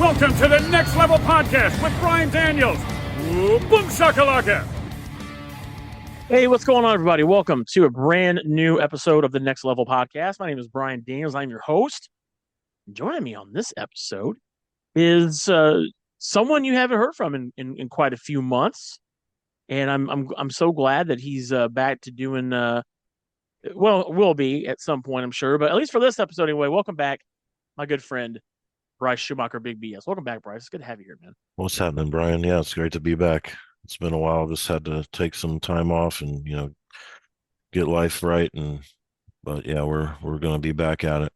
Welcome to the Next Level Podcast with Brian Daniels. Ooh, boom shakalaka. Hey, what's going on, everybody? Welcome to a brand new episode of the Next Level Podcast. My name is Brian Daniels. I'm your host. Joining me on this episode is someone you haven't heard from in quite a few months, and I'm so glad that he's back to doing will be at some point, I'm sure, but at least for this episode anyway. Welcome back, my good friend Bryce Schumacher, Big BS. Welcome back, Bryce. It's good to have you here, man. What's happening, Brian? Yeah, it's great to be back. It's been a while. Just had to take some time off and, get life right. But yeah, we're going to be back at it.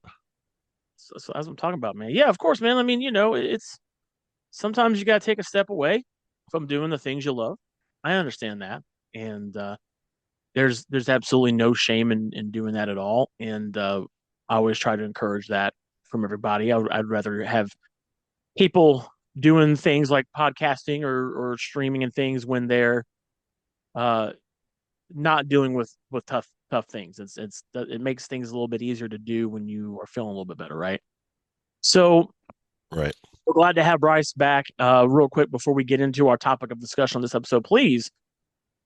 So as I'm talking about, man. Yeah, of course, man. I mean, it's sometimes you got to take a step away from doing the things you love. I understand that. And there's absolutely no shame in doing that at all. And I always try to encourage that from everybody. I'd rather have people doing things like podcasting or streaming and things when they're not dealing with tough things. It makes things a little bit easier to do when you are feeling a little bit better, right? So right. We're glad to have Bryce back. Real quick before we get into our topic of discussion on this episode, please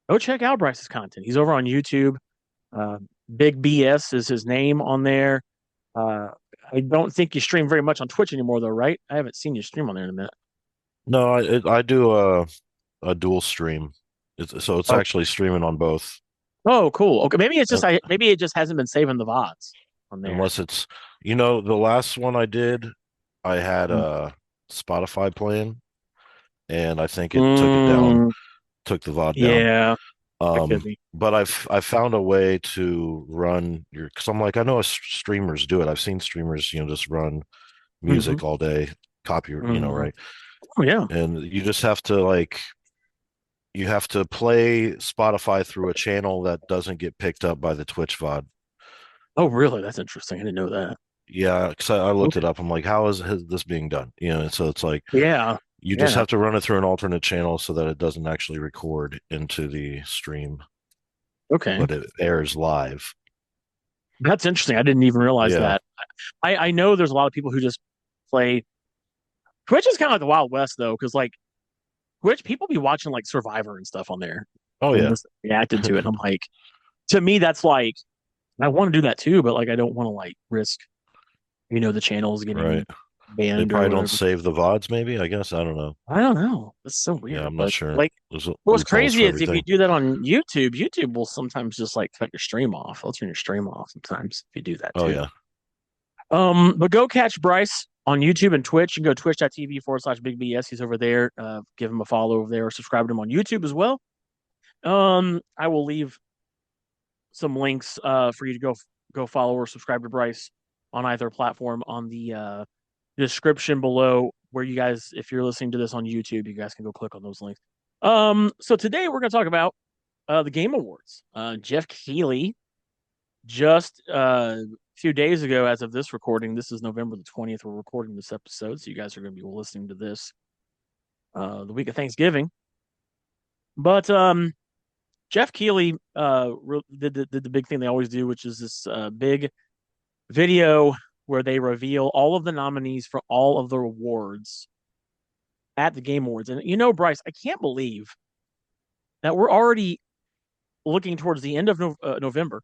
go check out Bryce's content. He's over on YouTube. Big BS is his name on there. I don't think you stream very much on Twitch anymore, though, right? I haven't seen you stream on there in a minute. No, I do a dual stream. It's actually streaming on both. Oh, cool. Okay, maybe it's just maybe it just hasn't been saving the VODs on there. Unless it's the last one I did, I had Spotify playing, and I think it took it down, took the VOD down. Yeah. But I've found a way to run because I'm like, I know streamers do it. I've seen streamers, just run music all day, copy, right? Oh yeah. And you just have to you have to play Spotify through a channel that doesn't get picked up by the Twitch VOD. Oh really? That's interesting. I didn't know that. Yeah, because I looked it up. I'm like, how is this being done? So it's like, yeah. You just have to run it through an alternate channel so that it doesn't actually record into the stream. Okay. But it airs live. That's interesting. I didn't even realize that. I know there's a lot of people who just play. Twitch is kind of like the Wild West, though, because Twitch, people be watching Survivor and stuff on there. Oh, yeah. Reacted to it. And I'm like, to me, that's I want to do that too, but I don't want to risk, the channels getting banned. They probably don't save the VODs, maybe. I guess I don't know. I don't know. That's so weird. Yeah, I'm not sure. What's crazy is if you do that on YouTube, YouTube will sometimes just cut your stream off. They'll turn your stream off sometimes if you do that too. Oh yeah. But go catch Bryce on YouTube and Twitch. You can go twitch.tv/Big BS. He's over there. Give him a follow over there or subscribe to him on YouTube as well. I will leave some links for you to go follow or subscribe to Bryce on either platform on the description below, where you guys, if you're listening to this on YouTube, you guys can go click on those links. So today we're going to talk about the Game Awards. Jeff Keighley just a few days ago, as of this recording, this is November the 20th, we're recording this episode, so you guys are going to be listening to this the week of Thanksgiving. But Jeff Keighley did the big thing they always do, which is this big video where they reveal all of the nominees for all of the awards at the Game Awards. And Bryce, I can't believe that we're already looking towards the end of November.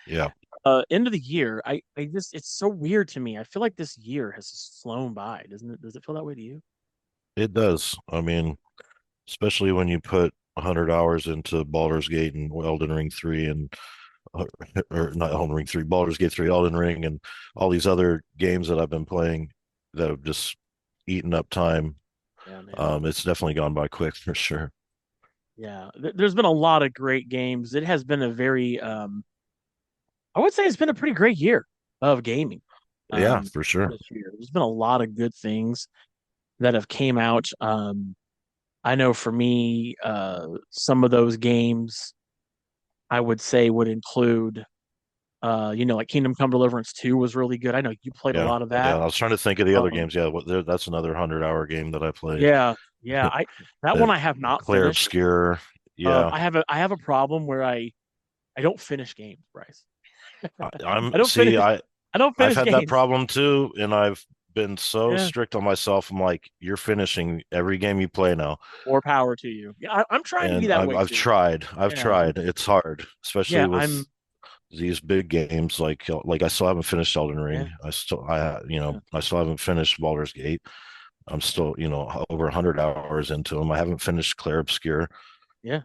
Yeah. End of the year. I just, it's so weird to me. I feel like this year has just flown by, doesn't it? Does it feel that way to you? It does. I mean, especially when you put 100 hours into Baldur's Gate and Elden Ring 3 and or not Elden Ring 3, Baldur's Gate 3, Elden Ring, and all these other games that I've been playing that have just eaten up time. Yeah, man. It's definitely gone by quick for sure. Yeah, there's been a lot of great games. It has been a very, I would say it's been a pretty great year of gaming. Yeah, for sure. This year. There's been a lot of good things that have came out. I know for me, some of those games I would say would include, Kingdom Come Deliverance 2 was really good. I know you played a lot of that. Yeah, I was trying to think of the other games. Yeah, that's another 100-hour game that I played. Yeah. That one I have not Claire finished. Obscure. Yeah. I have a problem where I don't finish games, Bryce. I don't finish I've had games. that problem too, and I've been so Yeah, strict on myself. I'm like, you're finishing every game you play now. more power to you. Yeah, I'm trying to be And that I've way I've too. tried. I've Yeah, tried. It's hard, yeah, especially with these big games. Like I still haven't finished Elden yeah, Ring. yeah, I still haven't finished Baldur's Gate. I'm still, over 100 hours into them. I haven't finished Clair Obscur, yeah,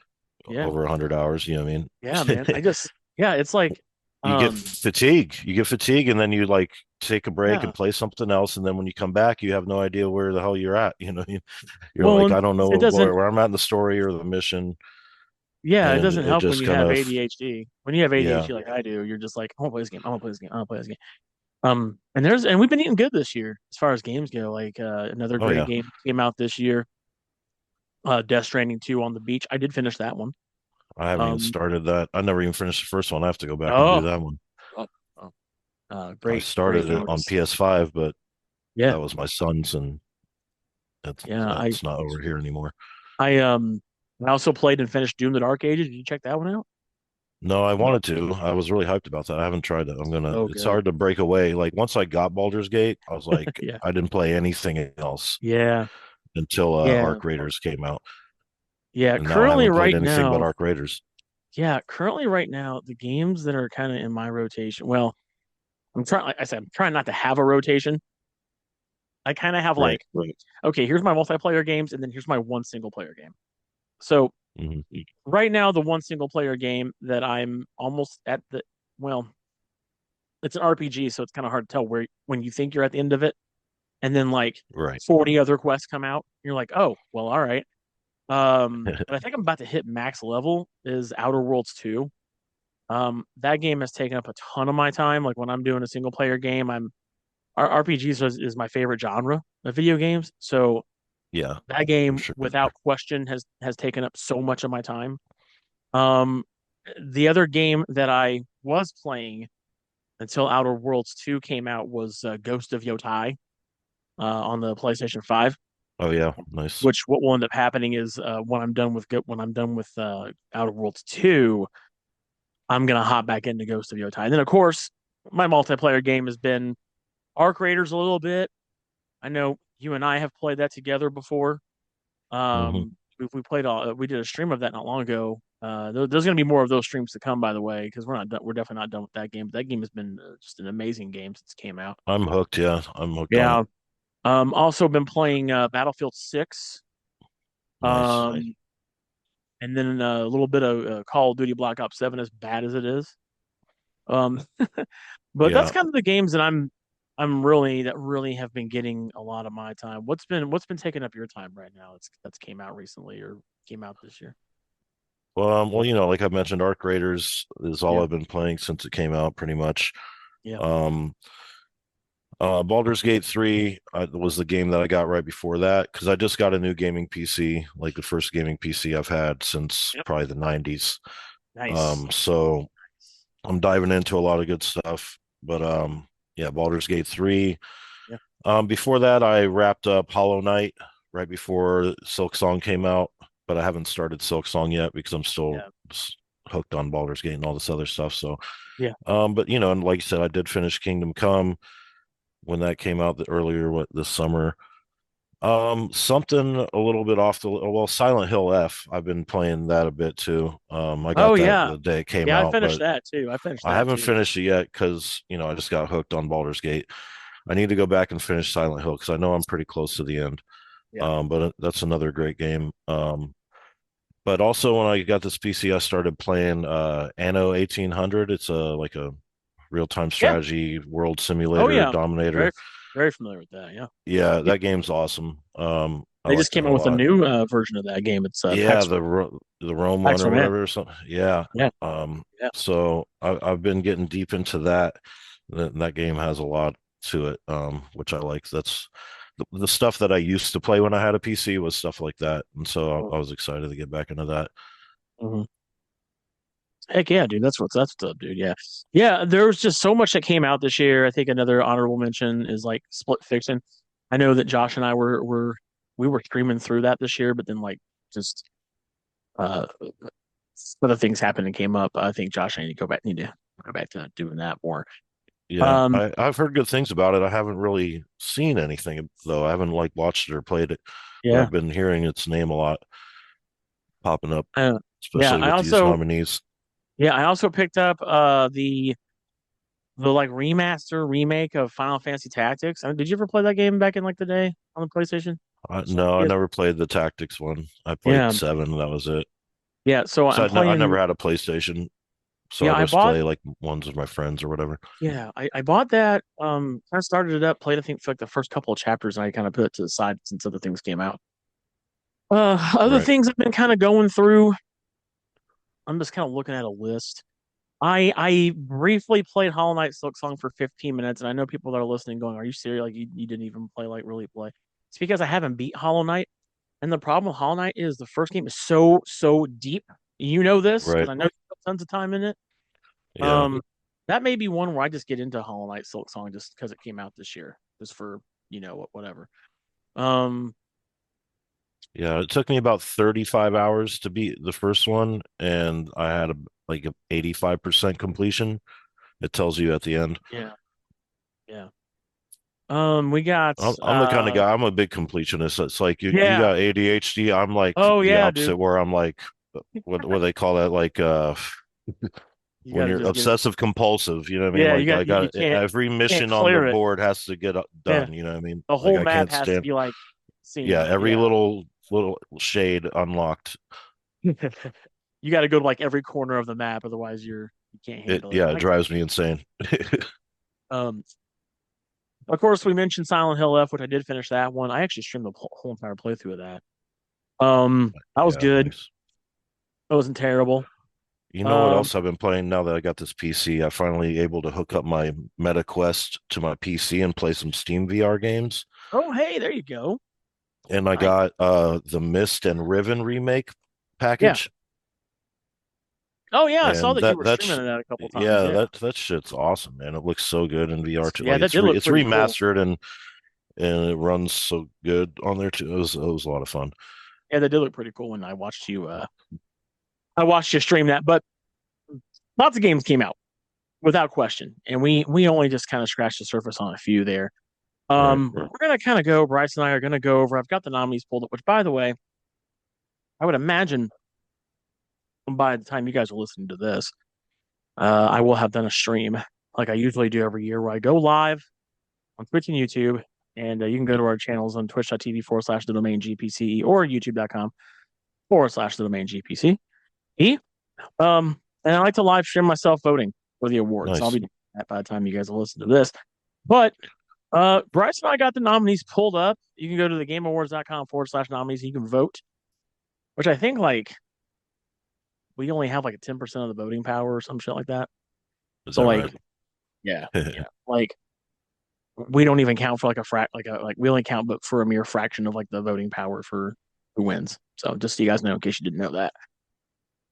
yeah, over 100 hours. You know what I yeah, man. mean? Yeah, it's like, You get um, fatigue. You get fatigue, and then you like take a break yeah. and play something else, and then when you come back, you have no idea where the hell you're at. You're Well, like, and I don't know it doesn't. where I'm at in the story or the mission, Yeah, it and doesn't it help when just you kind have of, ADHD. When you have yeah. ADHD like I do, you're just like, I want to play this game. I want to play this game. I want to play this game. I want to play this game. And we've been eating good this year as far as games go. Like another Oh great yeah, game came out this year. Death Stranding 2 on the beach. I did finish that one. I haven't even Um, started that. I never even finished the first one. I have to go back and do oh, that one. oh, oh, I great started it on games. PS5, but Yeah, that was my son's, and yeah. that's not over here anymore. I um, I also played and finished Doom: The Dark Ages. Did you check that one out? No, I wanted to. I was really hyped about that. I haven't tried that. Oh, It's good. hard to break away. Like once I got Baldur's Gate, I was like, Yeah, I didn't play anything else yeah, until yeah, Arc Raiders came out, yeah. and now I haven't played anything but Arc Raiders. Currently right now, the games that are kind of in my rotation. Well, I'm trying. Like I said, I'm trying not to have a rotation. I kind of have Right. like, okay, here's my multiplayer games, and then here's my one single player game. So Hmm. right now, the one single player game that I'm almost at well, it's an RPG, so it's kind of hard to tell where when you think you're at the end of it, and then like Right. 40 other quests come out. You're like, oh, well, all right. But I think I'm about to hit max level is Outer Worlds 2. That game has taken up a ton of my time. Like when I'm doing a single player game, RPGs is my favorite genre of video games. So Yeah, that for game, sure. without question, has taken up so much of my time. Um, the other game that I was playing until Outer Worlds 2 came out was Ghost of Yotai on the PlayStation 5. Oh yeah, nice. Which what will end up happening is when I'm done with Outer Worlds 2, I'm gonna hop back into Ghost of Yotai. And then of course, my multiplayer game has been Arc Raiders a little bit. I know you and I have played that together before. Hmm. We played we did a stream of that not long ago. There's going to be more of those streams to come, by the way, because we're not done, we're definitely not done with that game. But that game has been just an amazing game since it came out. I'm hooked. Yeah, I'm hooked on it. Yeah. Also been playing Battlefield 6. Nice. Um, and then a little bit of Call of Duty Black Ops 7, as bad as it is. Um, but that's Yeah. kind of the games that I'm really that really have been getting a lot of my time. What's been taking up your time right now? That's came out recently or came out this year. Well, like I mentioned, Arc Raiders is all Yeah, I've been playing since it came out, pretty much. yeah. Um, Baldur's Gate 3 was the game that I got right before that because I just got a new gaming PC, like the first gaming PC I've had since Yep. probably the 90s. Nice. So I'm diving into a lot of good stuff. But yeah, Baldur's Gate 3. Yeah. Before that, I wrapped up Hollow Knight right before Silk Song came out, but I haven't started Silk Song yet because I'm still Yeah. hooked on Baldur's Gate and all this other stuff. So, Yeah. but and like you said, I did finish Kingdom Come when that came out this summer. Something a little bit off Silent Hill F. I've been playing that a bit too. I Oh got that yeah. the day it came Yeah, I out, finished but that too. I finished I that haven't too. finished it yet because I just got hooked on Baldur's Gate. I need to go back and finish Silent Hill because I know I'm pretty close to the end. Yeah. But that's another great game. But also when I got this PC, I started playing Anno 1800. It's a real-time Yeah. strategy world Oh simulator yeah. dominator. Very very familiar with that. Yeah. Yeah, Yeah. that game's awesome. I They like just that came a out with a lot. new version of that game. It's Yeah, the Rome one Pax or Romana. whatever or something. Yeah. Yeah. Um, Yeah. so I've been getting deep into that. That game has a lot to it, which I like. That's the stuff that I used to play when I had a PC was stuff like that, and so I was excited to get back into that. Mhm. Heck yeah, dude. That's what's up, dude. Yeah. Yeah, there was just so much that came out this year. I think another honorable mention is like Split Fiction. I know that Josh and I we were streaming through that this year, but then like just uh other things happened and came up. I think Josh and I need to go back to doing that more. Yeah, Um, I've heard good things about it. I haven't really seen anything though. I haven't like watched it or played it, but yeah, I've been hearing its name a lot popping up, uh, yeah. especially with these nominees. I also picked up the like remaster remake of Final Fantasy Tactics. I mean, did you ever play that game back in like the day on the PlayStation? It's on No, I PS. never played the tactics one. I played Yeah, seven, and that was it. yeah. So So I'm I playing. never had a PlayStation, so Yeah, I I just bought. play like ones with my friends or whatever. Yeah, I bought that. Kind of started it up, played I think for like the first couple of chapters, and I kind of put it to the side since other things came out. Other Right, things I've been kind of going through. I'm just kind of looking at a list. I briefly played Hollow Knight Silk Song for 15 minutes, and I know people that are listening going, "Are you serious? Like you didn't even play like really play?" It's because I haven't beat Hollow Knight, and the problem with Hollow Knight is the first game is so deep. You know this because right, I know you put tons of time in it. yeah, Um, that may be one where I just get into Hollow Knight Silk Song just because it came out this year, just for whatever. Um, yeah. It took me about 35 hours to beat the first one, and I had a 85% completion. It tells you at the end. yeah, yeah. We got I'm the kind of guy. I'm a big completionist. It's like you yeah. got ADHD. I'm like Oh the yeah, dude. opposite, where I'm like, what do they call that? Like You when got to you're just get it. obsessive compulsive. You know what I mean? Yeah, Like I you got can't every can't mission on the clear it. board has to get Yeah, done. You know what I mean? the Like whole I map can't has to stand. be like Yeah, seen. every Yeah. little shade unlocked. You got to go to like every corner of the map, otherwise you can't It handle it. yeah, it drives me insane. Um, of course, we mentioned Silent Hill F, which I did finish that one. I actually streamed the whole entire playthrough of that. That was Yeah, good. nice. It wasn't terrible. You know what Um, else I've been playing now that I got this PC? I finally able to hook up my Meta Quest to my PC and play some Steam VR games. oh hey, there you go. And I Nice. got the Mist and Riven remake Yeah. package. Oh yeah, I saw And that you were streaming that a couple times. yeah, Yeah. that shit's awesome, man. It looks so good in VR too. Yeah, Like that did look it's pretty cool. remastered and it runs so good on there too. It was a lot of fun. Yeah, that did look pretty cool when I watched you stream that. But lots of games came out without question. And we only just kind of scratched the surface on a few there. Right. We're gonna kind of go, Bryce and I are gonna go over. I've got the nominees pulled up, which by the way, I would imagine by the time you guys are listening to this, I will have done a stream like I usually do every year where I go live on Twitch and YouTube. And you can go to our channels on twitch.tv/the domain GPCE or youtube.com/the domain GPCE. And I like to live stream myself voting for the awards. So I'll Nice. be doing that by the time you guys will listen to this. But Bryce and I got the nominees pulled up. You can go to thegameawards.com/nominees. You can vote, which I think like we only have like a 10% of the voting power or some shit like that. Is So that like, right? yeah, yeah, like we don't even count for like a like we only count but for a mere fraction of like the voting power for who wins. So just so you guys know, in case you didn't know that,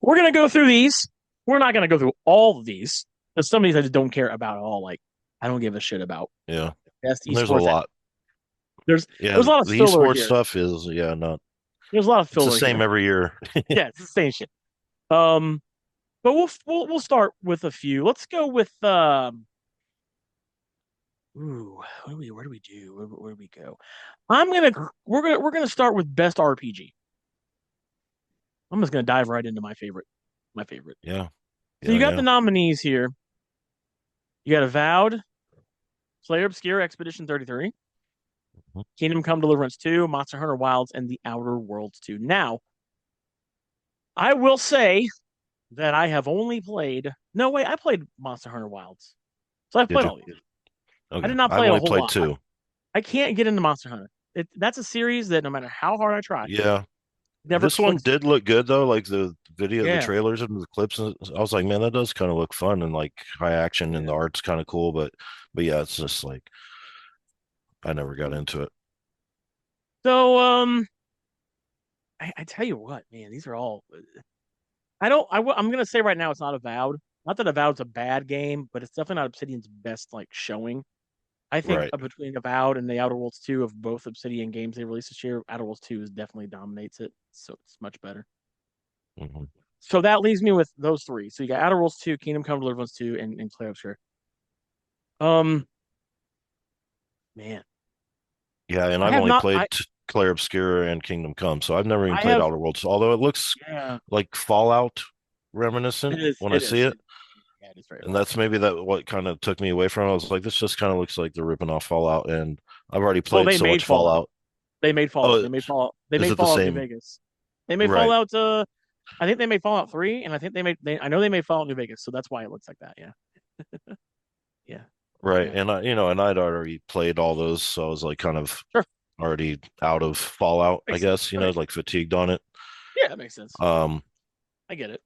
we're gonna go through these. We're not gonna go through all of these because some of these I just don't care about at all. Like I don't give a shit about Yeah. best And there's a esports. lot. There's Yeah, there's a lot of the filler esports here. stuff is not There's a lot of it's the filler same here. every year. Yeah, it's the same shit. Um, but we'll start with a few. Let's go with ooh, where do we do? Where do we go? We're gonna start with best RPG. I'm just gonna dive right into my favorite. Yeah. So you Yeah, got the yeah. nominees here. You got Avowed, Slayer Obscure Expedition 33, Mhm. Kingdom Come Deliverance 2, Monster Hunter Wilds, and The Outer Worlds 2. Now, I will say that I have only played. No, wait, I played Monster Hunter Wilds. So I've Did played you? all these. I Okay. did not I've play it a only whole played lot. two. I can't get into Monster Hunter. That's a series that no matter how hard I try, Yeah. never This one clicks. did look good though, like the video, the Yeah. trailers and the clips. And I was like, man, that does kind of look fun and like high action and Yeah. the art's kind of cool. But yeah, it's just like I never got into it. So I tell you what, man, these are all. I don't. I'm gonna say right now, it's not Avowed. Not that Avowed's a bad game, but it's definitely not Obsidian's best like showing. I think Right. between Avowed and the Outer Worlds 2 of both Obsidian games they released this year, Outer Worlds 2 is definitely dominates it. So it's much better. Hmm. So that leaves me with those three. So you got Outer Worlds 2, Kingdom Come Deliverance 2, and Clair Obscur. Um, man, Yeah, and I I've have only not. played Clair Obscura and Kingdom Come, so I've never even I played have. Outer Worlds. Although it looks Yeah, like Fallout reminiscent it is. when I It see is. it, Yeah, it is very and fun. that's maybe that what kind of took me away from it. I was like, this just kind of looks like they're ripping off Fallout, and I've already Well, played they so made much Fallout. Fallout. They made Fallout. Oh, They made Fallout. They is made it the Fallout New same? Vegas. They made Right, Fallout. I think they made Fallout 3, and I think they made. I know they made Fallout New Vegas, so that's why it looks like that. Yeah. Yeah. right, Yeah. and and I'd already played all those, so I was like kind of Sure. already out of Fallout, I Makes sense. guess, That makes sense. like fatigued on it. Yeah, that makes sense. Um, I get it.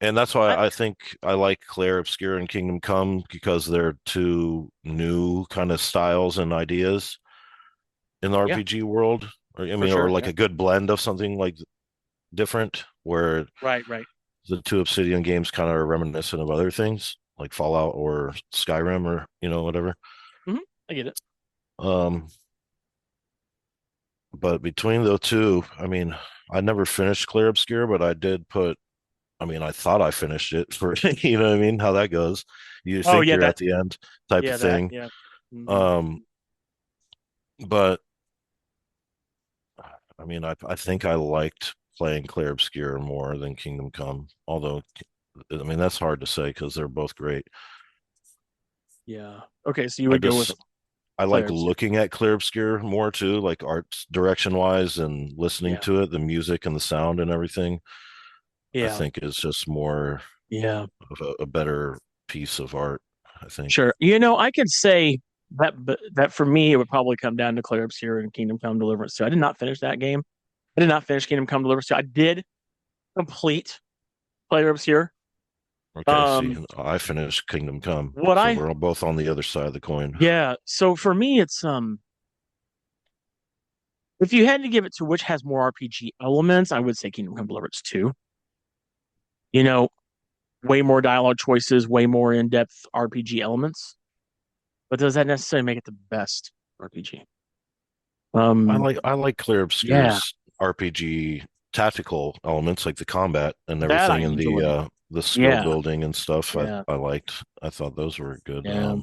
and that's why I, I think I like Clair Obscur and Kingdom Come because they're two new kind of styles and ideas in the yeah, RPG world. Or, I for mean, or sure. like Yeah. a good blend of something like different, where Right. Right. the two Obsidian games kind of are reminiscent of other things like Fallout or Skyrim or whatever. hmm I get it. Um, but between the two, I mean, I never finished Clair Obscur, but I did put. I mean, I thought I finished it for you know what I mean, how that goes. You Oh think yeah, you're that. at the end type of Yeah, that. thing. Yeah. hmm Um, but I mean, I think I liked playing Clair Obscur more than Kingdom Come. Although, I mean, that's hard to say because they're both great. Yeah. Okay, so you I would go with just I like Claire's. looking at Clair Obscur more too, like art direction wise and listening Yeah. to it, the music and the sound and everything. I Yeah. think is just more Yeah. of a better piece of art. I think. Sure. I could say that for me, it would probably come down to Clair Obscur and Kingdom Come Deliverance 2. I did not finish that game. I did not finish Kingdom Come Deliverance 2. I did complete Clair Obscur. Okay, see, Um, I finished Kingdom Come, what so I we're all both on the other side of the coin. Yeah. So for me, it's if you had to give it to which has more RPG elements, I would say Kingdom Come Deliverance 2. You know, way more dialogue choices, way more in-depth RPG elements. But does that necessarily make it the best RPG? Um, I like Clair yeah, Obscur's RPG tactical elements like the combat and that I everything and enjoyed. the skill Yeah, building and stuff. yeah, I liked. I thought those were good. yeah,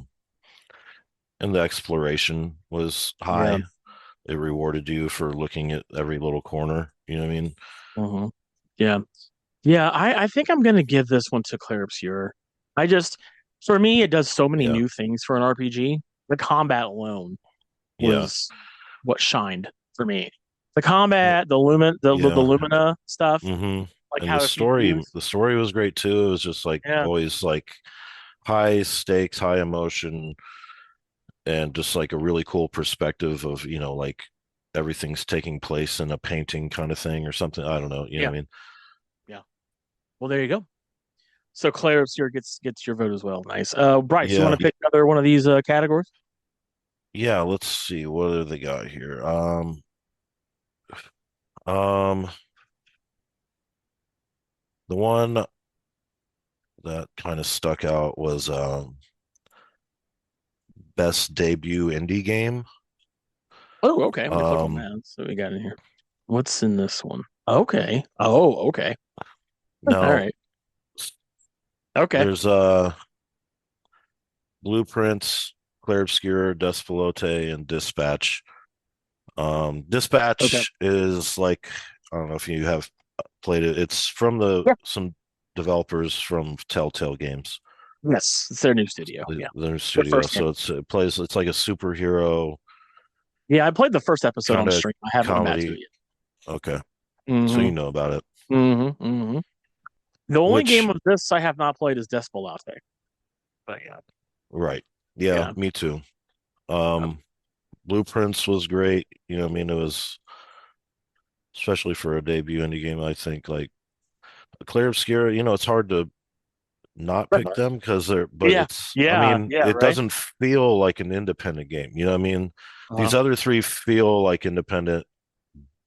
And the exploration was yeah. high. It rewarded you for looking at every little corner. You know what I mean? uh Yeah. Yeah, I think I'm gonna give this one to Clair Obscur. I just For me, it does so many Yeah, new things for an RPG. The combat alone yeah, was what shined for me. The combat, the yeah. Lumina stuff, hmm like And how if you use the story was great too. It was just like yeah, always like high stakes, high emotion, and just like a really cool perspective of like everything's taking place in a painting kind of thing or something. I don't know. You know yeah, what I mean? yeah. Well, there you go. So Clair Obscur gets your vote as well. Nice. Bryce, you want Yeah, to pick another one of these categories? yeah. Let's see what do they got here. Um, the one that kind of stuck out was best debut indie game. Oh, okay. Let me click on Um, that. So we got in here. What's in this one? Okay. Oh, okay. All now right. Okay. there's Blueprints, Clair Obscur, Despelote, and Dispatch. Okay. Dispatch is like I don't know if you have played it. It's from the Yeah. some developers from Telltale Games, Yes, it's their new studio. Yeah. their Their studio. first game. So it's like a superhero Yeah, I played the first episode kind on of stream. I haven't gone back to it comedy. yet. Okay, so Mm-hmm. you know about it. Mm-hmm. Mm-hmm. The only game Which of this I have not played is Despelate. But yeah. right, yeah, Yeah. me too. Um, Blueprints was great. I mean, it was especially for a debut indie game. I think like Clair Obscura. It's hard to not but pick them because but yeah. it's I Yeah. mean Yeah. it Right. doesn't feel like an independent game. You know what I mean? These Uh, other three feel like independent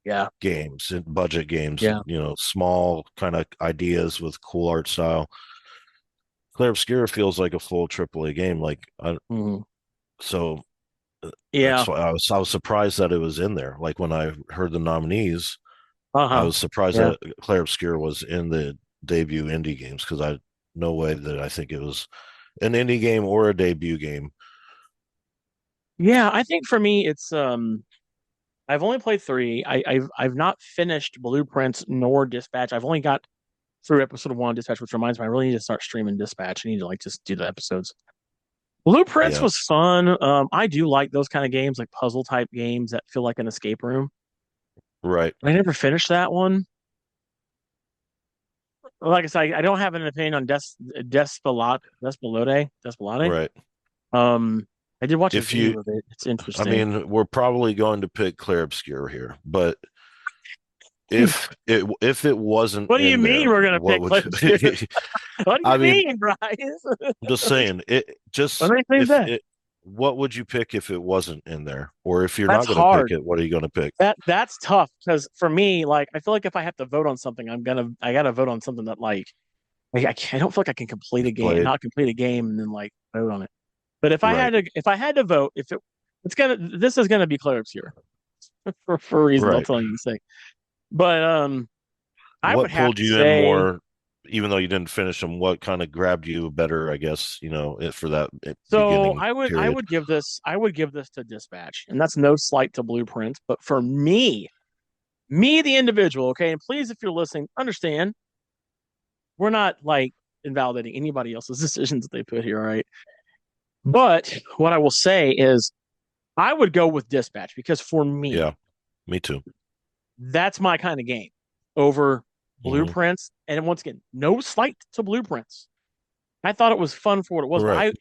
yeah. games and budget games, Yeah. small kind of ideas with cool art style. Clair Obscura feels like a full AAA game. Mm-hmm. So Yeah. that's why I was surprised that it was in there. Like when I heard the nominees, I Uh-huh. was surprised Yeah. that Clair Obscura was in the debut indie games because I no way that I think it was an indie game or a debut game. Yeah, I think for me it's I've only played three. I've not finished Blueprints nor Dispatch. I've only got through episode one of Dispatch, which reminds me I really need to start streaming Dispatch. I need to like just do the episodes. Blueprints Yeah, was fun. I do like those kind of games, like puzzle type games that feel like an escape room. right, I never finished that one. Like I said, I don't have an opinion on Despelote. right. Um, I did watch a If you, video of it. It's I interesting. mean, we're probably going to pick Clair Obscure here, but if it wasn't What do you in mean there, we're gonna what pick would Clips here? What do I you mean, mean, Bryce? I'm just saying it What just makes me if that? it what would you pick if it wasn't in there? Or if you're That's not going to pick hard. it, what are you going to pick? That's tough because for me, like, I feel like if I have to vote on something, I gotta vote on something that like I don't feel like I can complete a You've game, played, not complete a game, and then like vote on it. But right, if I had to vote, if it it's gonna this is gonna be Claire Obscure for reasons I'll right. tell you in a sec. But I would What have pulled to you in say more, even though you didn't finish them? What kind of grabbed you better? I guess for that so. beginning I period. would give this to Dispatch, and that's no slight to Blueprint, but for me the individual, okay, and please if you're listening, understand we're not like invalidating anybody else's decisions that they put here, all right? But what I will say is I would go with Dispatch because for me, Yeah, me too. that's my kind of game over Hmm. Blueprints. And once again, no slight to Blueprints. I thought it was fun for what it was, but Right.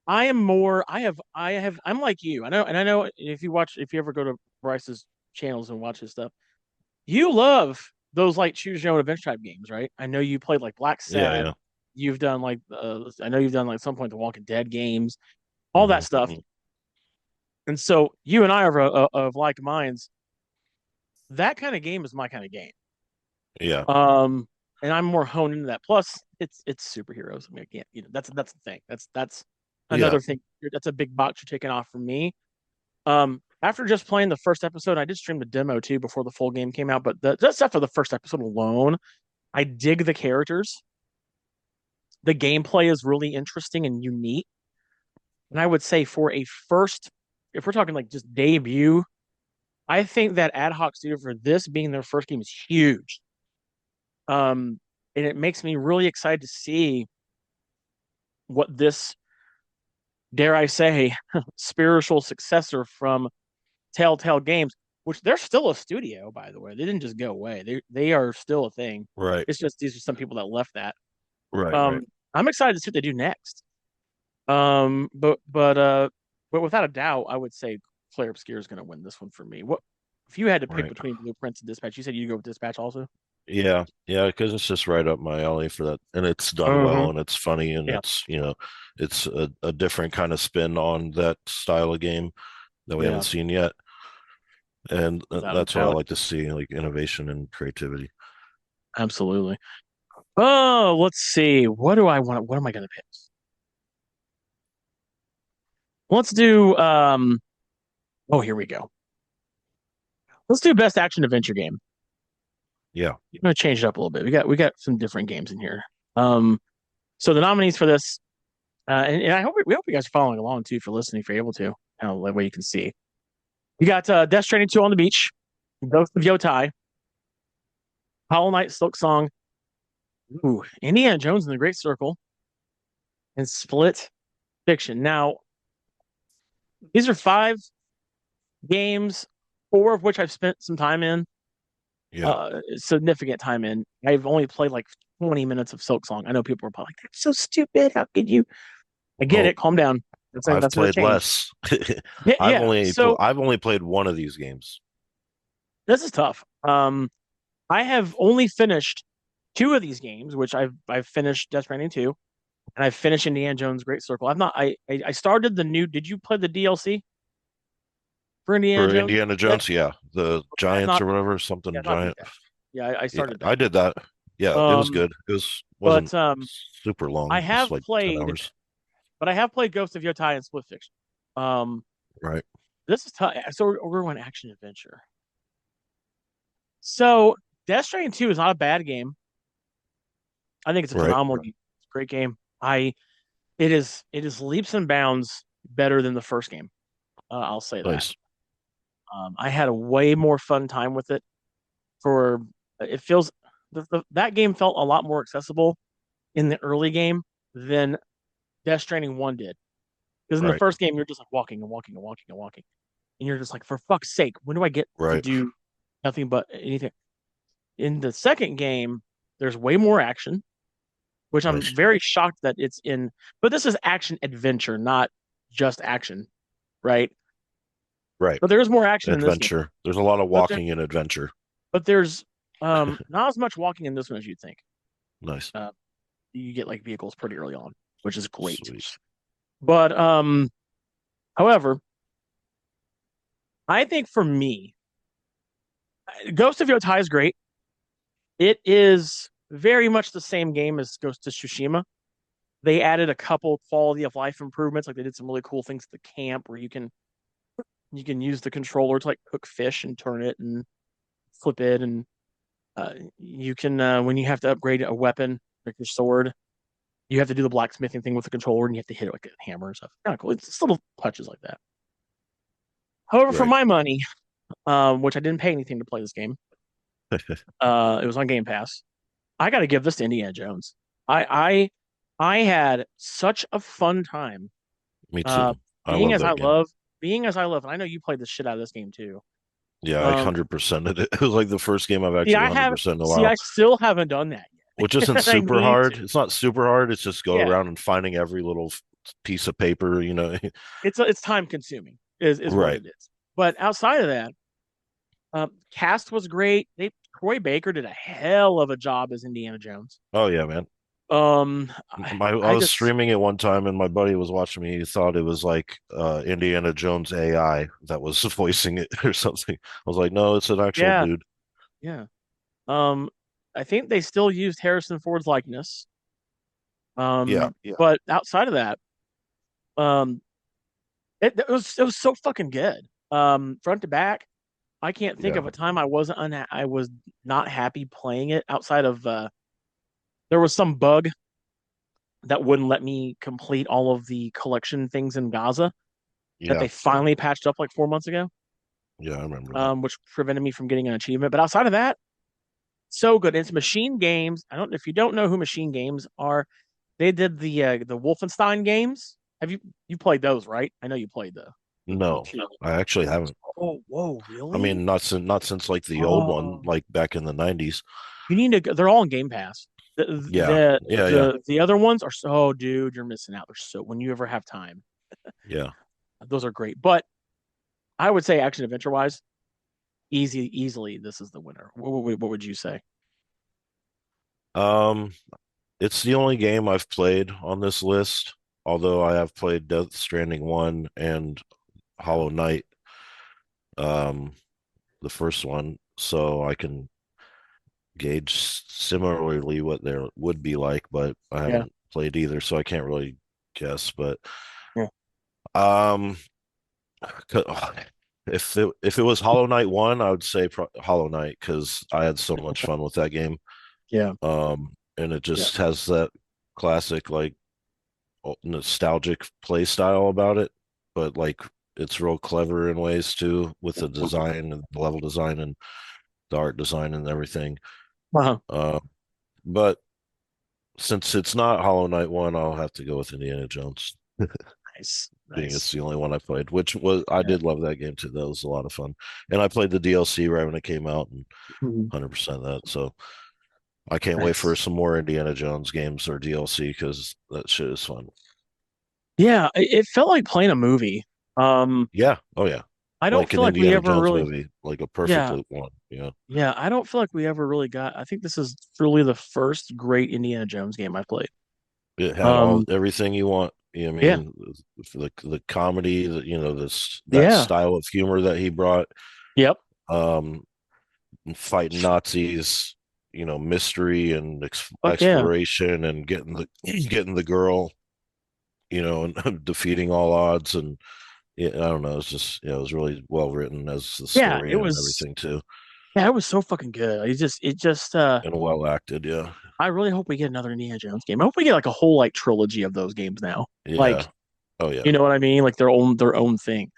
I am more I'm like you. I know if you ever go to Bryce's channels and watch his stuff, you love those like choose your own adventure type games, right? I know you played like Black Yeah, Sad. yeah. You've done like I know you've done like some point the Walking Dead games, all that stuff. Hmm. And so you and I are of like minds. That kind of game is my kind of game. Yeah, Um, and I'm more honed into that. Plus, it's superheroes. I mean, I can't, that's the thing. That's yeah. another thing. That's a big box you're taking off from me. After just playing the first episode, I did stream the demo too before the full game came out. But just after the first episode alone, I dig the characters. The gameplay is really interesting and unique. And I would say for a first, if we're talking like just debut, I think that Ad Hoc Studio for this being their first game is huge. And it makes me really excited to see what this, dare I say, spiritual successor from Telltale Games, which they're still a studio, by the way. They didn't just go away. They are still a thing. Right, It's just these are some people that left that. right, right. Um, I'm excited to see what they do next. Um, but but uh, but without a doubt, I would say Claire Obscure is going to win this one for me. What if you had to pick Right. between Blueprints and Dispatch? You said you go with Dispatch also. Yeah, yeah, because it's just right up my alley for that, and it's done Mm-hmm. well, and it's funny, and Yeah, it's a different kind of spin on that style of game that we haven't yeah, seen yet, and without a that's what I doubt, like to see, like innovation and creativity. absolutely. Oh, let's see. What do I want? What am I going to pick? Let's do. Oh, here we go. Let's do best action adventure game. Yeah, I'm going to change it up a little bit. We got some different games in here. Um, so the nominees for this, and I hope we hope you guys are following along too. If you're listening, if you're able to, that way you can see. You got Death Stranding 2 on the beach, Ghost of Yotai, Hollow Knight Silk Song, ooh, Indiana Jones and the Great Circle, and Split Fiction. Now, these are five games, four of which I've spent some time in, yeah. significant time in. I've only played like 20 minutes of Silk Song. I know people are probably like, "That's so stupid. How could you?" I get Oh, it. Calm down. I've That's going to played change. less. Yeah, yeah. So I've only played one of these games. this is tough. I have only finished two of these games, which I've finished Death Stranding 2, and I've finished Indiana Jones Great Circle. I've not. I started the new. Did you play the DLC for Indiana For Jones? Indiana That, Jones, yeah, the I've Giants not. or whatever, Yeah, something I've not beat giant. that. Yeah, I Yeah, started I that. did that. Yeah, it was Um, good. It wasn't but super I long. It was have like 10 played, hours. but I have played Ghost of Yotai and Split Fiction. Um, Right. this is tough. So we're going action adventure. So Death Stranding 2 is not a bad game. I think it's a Right. phenomenal game. It's a great game. it is leaps and bounds better than the first game. I'll say that. Nice. I had a way more fun time with it. For it feels that game felt a lot more accessible in the early game than Death Stranding 1 did. Because in the Right. first game, you're just like walking and walking and walking and walking. And you're just like, for fuck's sake, when do I get to Right. do nothing but anything? In the second game, there's way more action, which I'm Nice. very shocked that it's in, but this is action adventure, not just action, right? Right. But there's more action in this game. Adventure. There's a lot of But there, walking in adventure. but there's not as much walking in this one as you'd think. Nice. Uh, you get like vehicles pretty early on, which is great. Sweet. But however, I think for me, Ghost of Yotai is great. It is very much the same game as Ghost of Tsushima. They added a couple quality of life improvements, like they did some really cool things at the camp where you can use the controller to like cook fish and turn it and flip it, and you can when you have to upgrade a weapon like your sword, you have to do the blacksmithing thing with the controller and you have to hit it like a hammer and stuff. Kind of cool. It's just little touches like that. However, for Right. my money, which I didn't pay anything to play this game, it was on Game Pass. I got to give this to Indiana Jones. I had such a fun time. Me too. Uh, I being love as I that game. love, and I know you played the shit out of this game too. Yeah, I Um, 100% it. It was like the first game I've see, actually 100% in a I while, still haven't done that which yet. isn't I super need to. hard. It's not super hard. It's just go Yeah, around and finding every little piece of paper, you know. it's time consuming is what Right. it is. But outside of that, cast was great. Troy Baker did a hell of a job as Indiana Jones. Oh yeah, man. I I was just streaming it one time and my buddy was watching me. He thought it was like Indiana Jones AI that was voicing it or something. I was like, no, it's an actual yeah, dude. yeah. Um, I think they still used Harrison Ford's likeness. Yeah, yeah, But outside of that, um, it was so fucking good. Front to back, I can't think yeah, of a time I was not happy playing it outside of there was some bug that wouldn't let me complete all of the collection things in Gaza that yeah, they finally patched up like 4 months ago, yeah. I remember that. which prevented me from getting an achievement. But outside of that, so good. It's Machine Games. I don't if you don't know who Machine Games are, they did the Wolfenstein games. You played those, right? I know you played the No, two. I actually haven't. Oh, whoa, I really? mean, not since like the old one, Oh, like back in the 90s. you need to go. They're all in Game Pass. The Yeah, yeah, yeah, the other ones are so, oh, dude, you're missing out. They're so when you ever have time, yeah. those are great. But I would say action adventure wise, easily, this is the winner. What would you say? Um, it's the only game I've played on this list, although I have played Death Stranding 1 and Hollow Knight, um, the first one, so I can gauge similarly what there would be like, but I Yeah, haven't played either, so I can't really guess. But yeah, um, if it was Hollow Knight 1, I would say Hollow Knight because I had so much fun with that game. yeah, And it yeah. just has that classic like nostalgic play style about it, but like it's real clever in ways too with the design and the level design and the art design and everything. Wow, Uh, but since it's not Hollow Knight 1, I'll have to go with Indiana Jones, nice, being it's nice. the only one I played, which was I Yeah, did love that game too. That was a lot of fun. And I played the DLC right when it came out and mhm, 100% that. So I can't wait for nice. some more Indiana Jones games or DLC because that shit is fun. Yeah, it felt like playing a movie. Um, Yeah. Oh yeah. I don't Like an feel like we Indiana ever Jones really, movie, like a perfect yeah, one. Yeah. yeah. I don't feel like we ever really got. I think this is truly the first great Indiana Jones game I played. It had all Um, everything you want. I yeah, mean, the comedy, this that yeah, style of humor that he brought, yep, um, fighting Nazis, mystery and fuck yeah, exploration and getting the girl, and defeating all odds yeah, I don't know. It's just it was really well written as the yeah. story and everything too. Yeah, it was so fucking good. and well acted. Yeah, I really hope we get another Indiana Jones game. I hope we get like a whole like trilogy of those games now. yeah. Like, Oh yeah. you know what I mean? Like their own thing.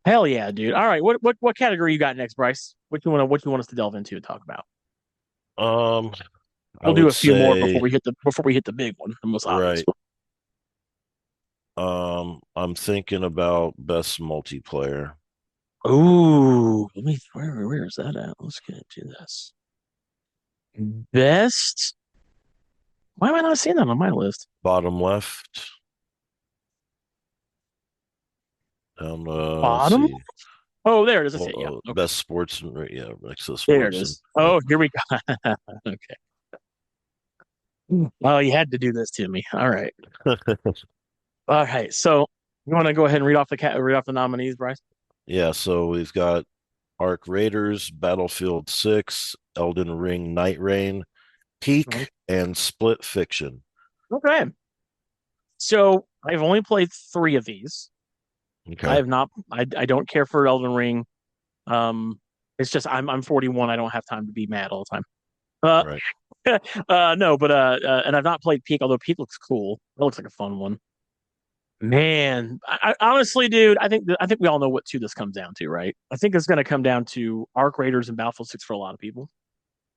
Hell yeah, dude. All right, what category you got next, Bryce? What you want us to delve into and talk about? Um, I We'll do would a few more say before we hit the big one, the most obvious right. I'm thinking about best multiplayer. one. Ooh, where is that at? Let's get into this. Best. Why am I not seeing that on my list? Bottom left. Let's Bottom? see. Oh, there it is. I see it. Yeah. Well, Okay. best sports and yeah, next to There it sports and is. Oh, here we go. Okay. Oh, you had to do this to me. All right. All right. So you want to go ahead and read off the nominees, Bryce? yeah. So we've got Arc Raiders, Battlefield 6, Elden Ring, Night Rain, Mhm. Peak, and Split Fiction. Okay. So I've only played three of these. I Okay. have not. I don't care for Elden Ring. It's just I'm 41. I don't have time to be mad all the time. Right. No, but and I've not played Peak, although Peak looks cool. It looks like a fun one. Man, honestly, dude, I think we all know what two this comes down to, right? I think it's going to come down to Arc Raiders and Battlefield 6 for a lot of people.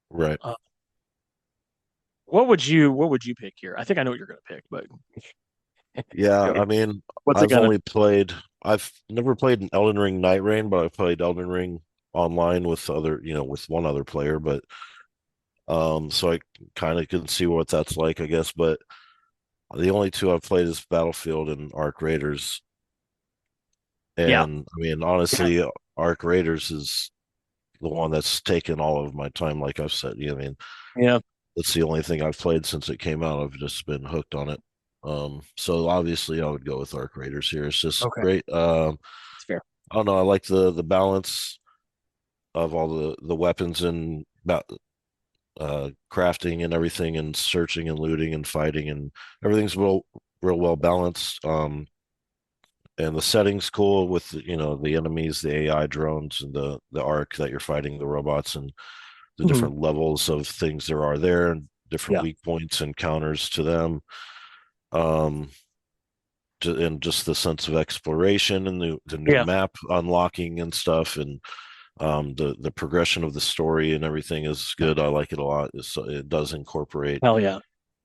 Right. Uh, what would you pick here? I think I know what you're going to pick, but Yeah. go. I mean, What's it I've gonna? only played, I've never played an Elden Ring Night Rain, but I've played Elden Ring online with with one other player. But so I kind of can see what that's like, I guess. But the only two I've played is Battlefield and Arc Raiders. Yeah, And I mean, yeah, honestly, Arc Raiders is the one that's taken all of my time. Like I've said, I mean, yeah. that's the only thing I've played since it came out. I've just been hooked on it. So obviously I would go with Arc Raiders here. It's just Okay, great. it's fair. I don't know. I like the balance of all the weapons and crafting and everything, and searching and looting and fighting, and everything's real well balanced. And the settings cool with the enemies, the AI drones, and the arc that you're fighting, the robots, and the Mhm. different levels of things there are there, and different Yeah, weak points and counters to them. Um, and just the sense of exploration and the new yeah. map unlocking and stuff, and the progression of the story and everything is good. I like it a lot. It does incorporate Hell yeah.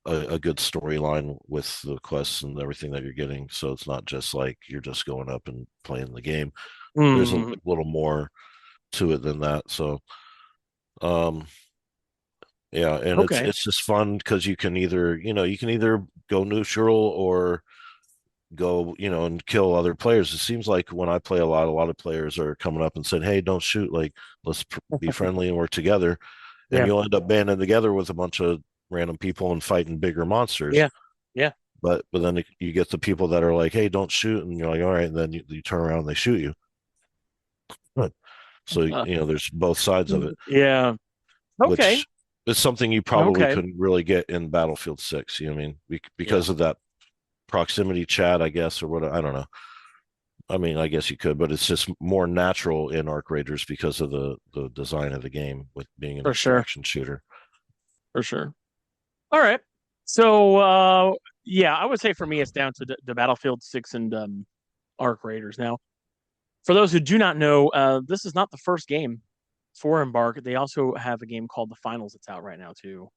a good storyline with the quests and everything that you're getting. So it's not just like you're just going up and playing the game. There's a Mm, little more to it than that. So um yeah, and it's okay. it's just fun because you can either go neutral or go and kill other players. It seems like when I play a lot of players are coming up and saying, hey, don't shoot, like let's be friendly and work together, and Yeah, you'll end up banding together with a bunch of random people and fighting bigger monsters. yeah, yeah. But then you get the people that are like, hey, don't shoot, and you're like, all right, and then you turn around and they shoot you. So Uh, there's both sides of it, yeah. Okay. which is something you probably Okay. couldn't really get in Battlefield 6. I mean, Yeah, because of that proximity chat, I guess, or what, I don't know. I mean, I guess you could, but it's just more natural in Arc Raiders because of the design of the game with being an for sure. extraction shooter. For sure. All right. So, yeah, I would say for me, it's down to the Battlefield 6 and Arc Raiders. Now, for those who do not know, this is not the first game for Embark. They also have a game called The Finals that's out right now, too,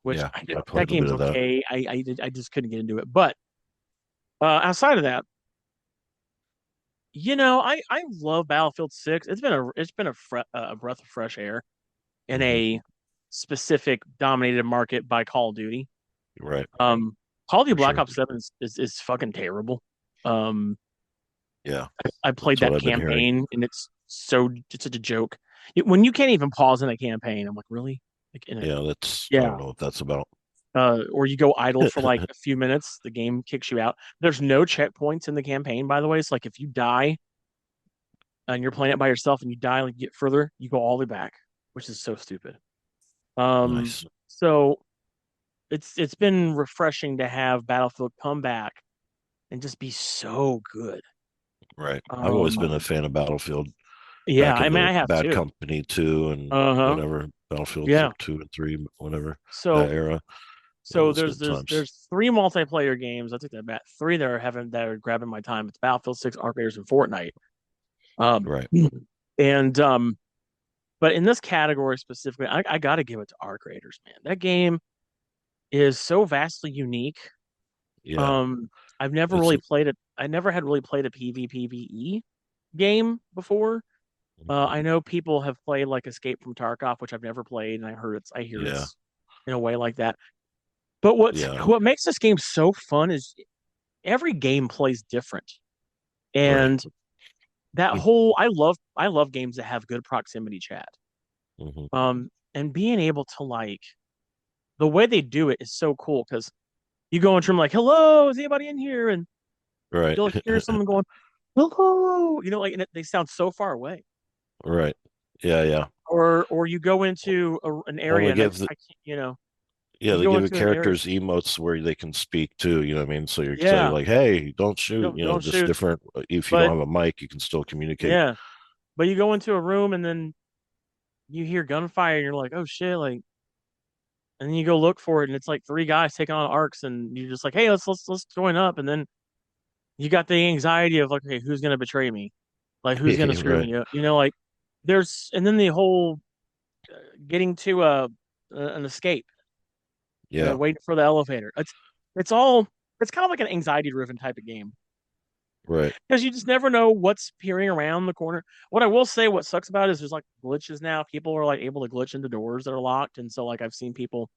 which Yeah, I that played a bit game's of that. okay. I just couldn't get into it. But outside of that, I love Battlefield 6. It's been a breath of fresh air in Hmm. a specific dominated market by Call of Duty. Right, Um, Call of Duty for Black sure. Ops 7 is fucking terrible. Um, Yeah, I played that's what that I've been hearing. campaign and it's such a joke. When you can't even pause in a campaign, I'm like, really? Like in a Yeah, that's I yeah. don't know what that's about. Or you go idle for like a few minutes, the game kicks you out. There's no checkpoints in the campaign, by the way. It's like if you die and you're playing it by yourself and you die, like you get further, you go all the way back, which is so stupid. Um, Nice. so it's been refreshing to have Battlefield come back and just be so good. Right. I've always been a Um, fan of Battlefield. Yeah, back I in mean, the I have Bad too. Company 2 and Uh-huh. whatever, Battlefield Yeah. 2 and 3, whatever, that So era. so Those there's good there's times. there's three multiplayer games. I think that about three that are grabbing my time. It's Battlefield 6, Arc Raiders, and Fortnite. Um, Right. and but in this category specifically, I got to give it to Arc Raiders, man. That game is so vastly unique. Yeah. Um, I've never It's really played it. I never had really played a PvPvE game before. I know people have played like Escape from Tarkov, which I've never played, and I hear yeah. it's in a way like that. But Yeah. what makes this game so fun is every game plays different. Right. And I love games that have good proximity chat. hmm And being able to like the way they do it is so cool because you go into them like, hello, is anybody in here? And Right. you'll hear someone going, hello, like and they sound so far away. Right. Yeah. Yeah. Or you go into an Well, area they and give the, I can't, yeah, you they go give the into an area, characters emotes where they can speak too. You know what I mean? So you're say yeah, like, "Hey, don't shoot." don't Just shoot. different. If you don't But have a mic, you can still communicate. yeah, but you go into a room and then you hear gunfire and you're like, oh shit, like, and then you go look for it and it's like three guys taking on arcs and you're just like, hey, let's join up. And then you got the anxiety of like, okay, who's gonna betray me? Like, who's gonna screw Right. me up? Like and then the whole getting to an escape, Yeah. waiting for the elevator. It's all it's kind of like an anxiety driven type of game Right. because you just never know what's peering around the corner. What I will say, what sucks about it is there's like glitches now. People are like able to glitch into doors that are locked, and so like I've seen people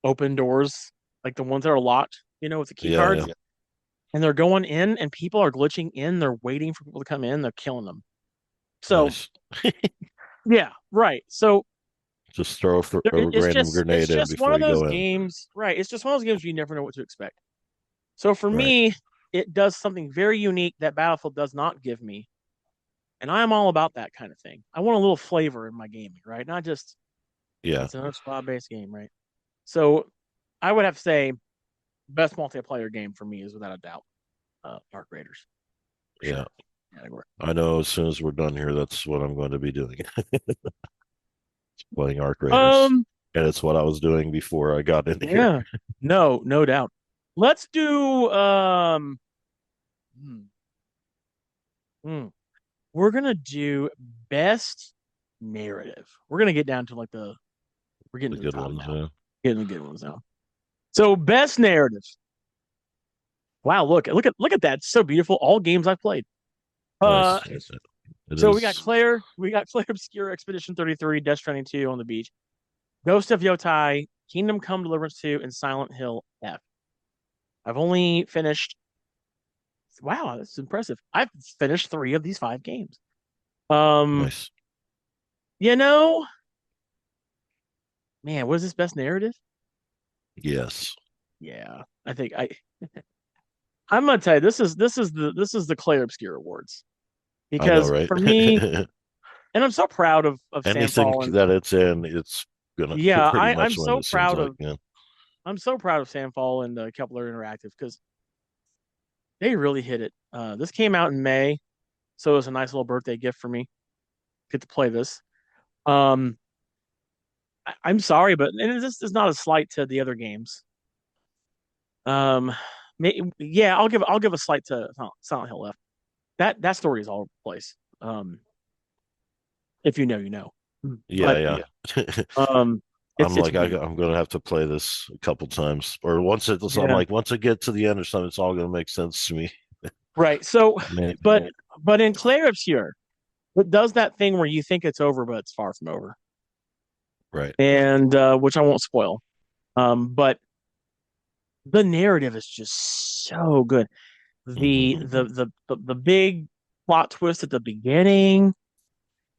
open doors, like the ones that are locked, with the key Yeah. cards, Yeah. and they're going in, and people are glitching in. They're waiting for people to come in. They're killing them. So Nice. yeah, right. So Just throw a random it's grenade in just one before of you those go in. games, right? It's just one of those games you never know what to expect. So for Right. me, it does something very unique that Battlefield does not give me. And I'm all about that kind of thing. I want a little flavor in my gaming, right? Not just Yeah. it's another squad based game, right? So I would have to say best multiplayer game for me is without a doubt Arc Raiders. For Yeah. sure. Category. I know as soon as we're done here, that's what I'm going to be doing. Playing Arc Raiders. Um, And it's what I was doing before I got in here. yeah. No doubt. Let's do hmm, hmm. We're gonna do best narrative. We're gonna get down to like we're getting The to the good top ones, now. yeah. Getting the good ones now. So best narrative. Wow, look at that. It's so beautiful. All games I've played. Uh Nice. It so is. We got Claire Obscure Expedition 33, Death Stranding 2 on the beach, Ghost of Yotai, Kingdom Come Deliverance 2, and Silent Hill F. I've only finished wow, that's impressive. I've finished three of these five games. Um, Nice. you know, man, what is this best narrative? Yes. Yeah, I think I'm gonna tell you this is the Claire Obscure Awards I know, because right? for me, and I'm so proud of Anything Samfall and that it's in, it's gonna yeah, pretty much win, it seems like. Yeah. I'm so proud of Samfall and Kepler Interactive because they really hit it. This came out in May, so it was a nice little birthday gift for me. Get to play this. Um, I'm sorry, but and this is not a slight to the other games. Um, yeah, I'll give a slight to Silent Hill F. That story is all over the place. If you know, you know. But Yeah, yeah. um, it's beautiful. I'm gonna have to play this a couple times, or I'm Yeah, like, once I get to the end or something, it's all gonna make sense to me. right. So, Man, but but in Clair Obscur, it does that thing where you think it's over, but it's far from over, right. and which I won't spoil. But the narrative is just so good. hmm The big plot twist at the beginning,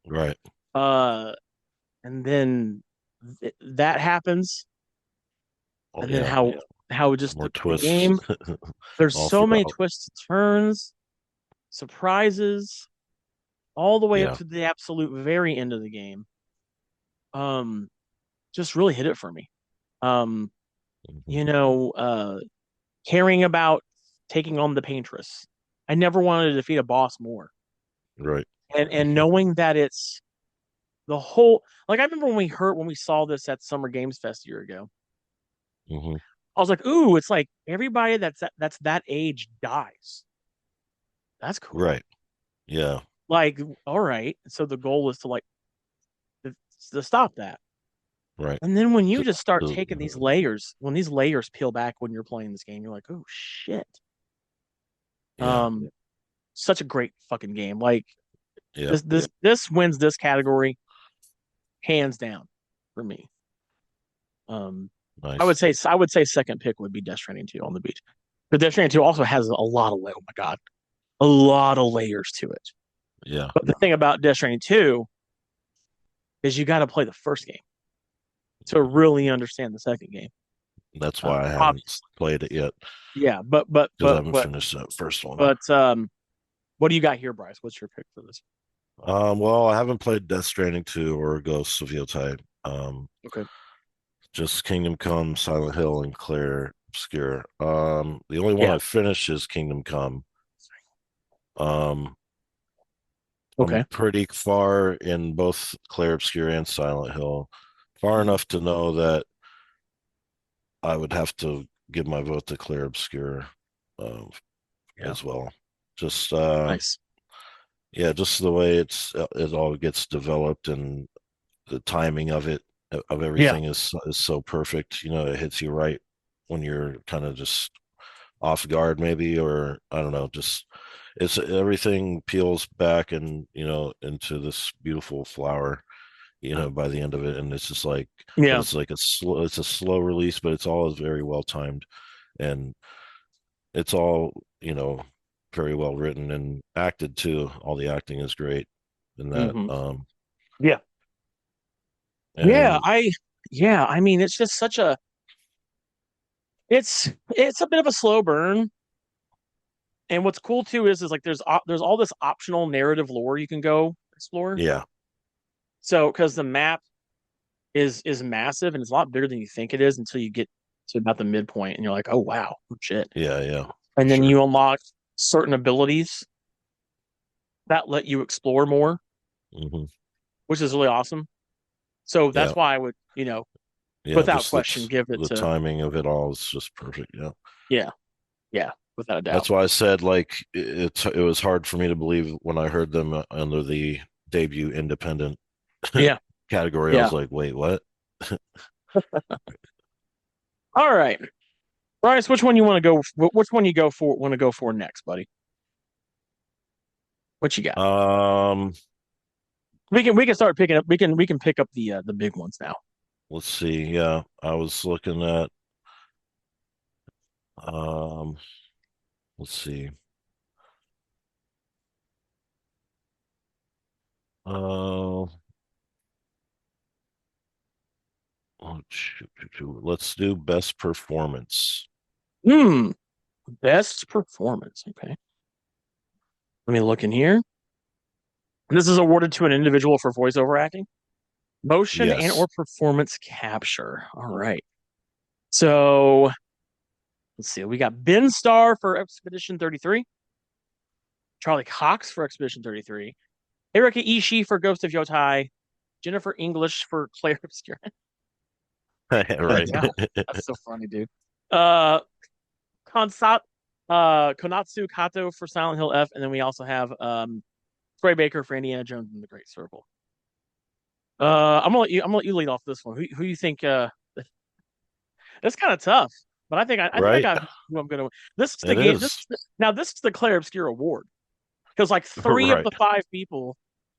Right. uh, and then that happens, Oh and then yeah. how just More the twists game. There's all so many throughout. twists, turns, surprises, all the way up Yeah. to the absolute very end of the game. Um, just really hit it for me. Um, hmm you know, caring about taking on the paintress. I never wanted to defeat a boss more. Right. and knowing that it's the whole, like I remember when we saw this at Summer Games Fest a year ago, Hmm. I was like, ooh, it's like everybody that's that age dies. That's cool. Right. Yeah. Like, all right. So the goal is to like to, to stop that. Right. And then when you To- just start taking these to- layers, when these layers peel back when you're playing this game, you're like, oh shit. yeah. Such a great fucking game. Like Yeah. this wins this category hands down for me. Um, Nice. I would say second pick would be Death Stranding 2 on the beach. But Death Stranding 2 also has a lot of oh my god, a lot of layers to it. Yeah. But the thing about Death Stranding 2 is you got to play the first game to really understand the second game. That's why I Ob- haven't played it yet yeah, because I haven't finished that first one. but what do you got here, Bryce? What's your pick for this? Well, I haven't played Death Stranding 2 or Ghosts of Yotei. Okay. Just Kingdom Come, Silent Hill, and Claire Obscure. The only one Yeah. I finished is Kingdom Come. Um, I'm Okay. pretty far in both Claire Obscure and Silent Hill, far Mhm. enough to know that I would have to give my vote to Claire Obscure uh, Yeah. as well. Just Nice. yeah, just the way it all gets developed and the timing of it of Yeah. everything is so perfect. You know, it hits you right when you're kind of just off guard, maybe, or I don't know, just it's everything peels back and into this beautiful flower. By the end of it, and it's just like, but Yeah. it's like it's a slow release, but it's all very well timed, and it's all very well written and acted too. All the acting is great in that. Hmm. Yeah. Yeah. And I mean, it's just such a, it's a bit of a slow burn. And what's cool too is like there's all this optional narrative lore you can go explore. yeah, So because the map is massive and it's a lot bigger than you think it is until you get to about the midpoint and you're like, oh wow, oh, shit. yeah, for And then sure. you unlock certain abilities that let you explore more, Hmm. which is really awesome. So Yeah, that's why I would, yeah, without just question, give it the to timing of it all is just perfect. Yeah, yeah, yeah, without a doubt. that's why I said like it was hard for me to believe when I heard them under the debut independent Yeah, category. I yeah. was like, wait, what? All right, Bryce, which one you want to go? Which one you go for? Want to go for next, buddy? What you got? Um, We can start picking up. We can pick up the big ones now. let's see. Yeah, I was looking at um, let's see. Uh, let's do best performance. Hmm. Best performance. Okay. Let me look in here. This is awarded to an individual for voiceover acting, motion, and Yes. or performance capture. All right. So let's see. We got Ben Starr for Expedition 33, Charlie Cox for Expedition 33, Erika Ishii for Ghost of Yotai, Jennifer English for Claire Obscure. Right. That's so funny, dude. Konsat, Konatsu Kato for Silent Hill F, and then we also have Troy Baker for Indiana Jones and the Great Circle. I'm gonna let you lead off this one. Who you think? That's kind of tough, but I think I Right. got who I'm gonna. This is the It game. is. Now this is the Claire Obscure Award because like three of Right. the five people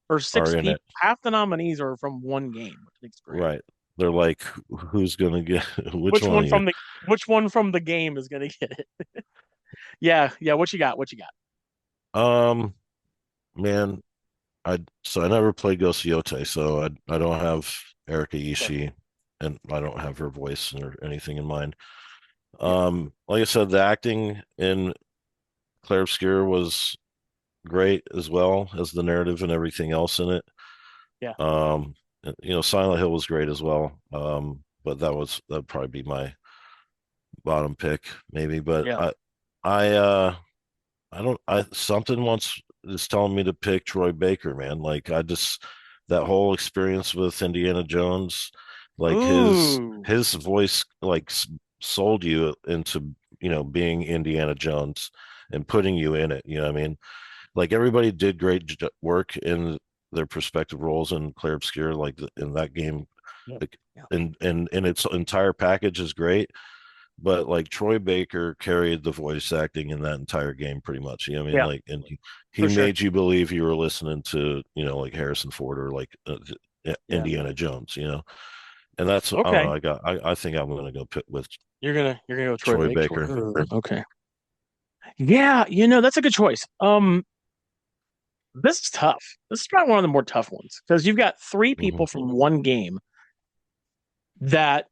or Are six in it. people, half the nominees are from one game, which I think is great. Right. They're like, who's gonna get which Which one one of you? from the which one from the game is gonna get it? Yeah, yeah. What you got? What you got? Um, man, I never played Ghost of Yotei, so I don't have Erika Okay. Ishii, and I don't have her voice or anything in mind. Yeah, Like I said, the acting in Claire Obscure was great as well as the narrative and everything else in it. yeah, Um, Silent Hill was great as well. But that'd probably be my bottom pick, maybe. But yeah. I don't. I something wants is telling me to pick Troy Baker, man. Like that whole experience with Indiana Jones, like Ooh. his voice like sold you into, being Indiana Jones and putting you in it. You know what I mean? Like everybody did great work in their respective roles in Clair Obscur, like in that game. Yeah. Like, Yeah. and its entire package is great, but like Troy Baker carried the voice acting in that entire game pretty much. You know what I mean? Yeah, Like, and he for sure. made you believe you were listening to, like Harrison Ford or like Yeah. Indiana Jones, and that's, I don't know. Okay. I think I'm going to go pit with You're gonna go Troy Troy Baker. Baker. Okay. Yeah, that's a good choice. This is tough. This is probably one of the more tough ones because you've got three Hmm. people from one game that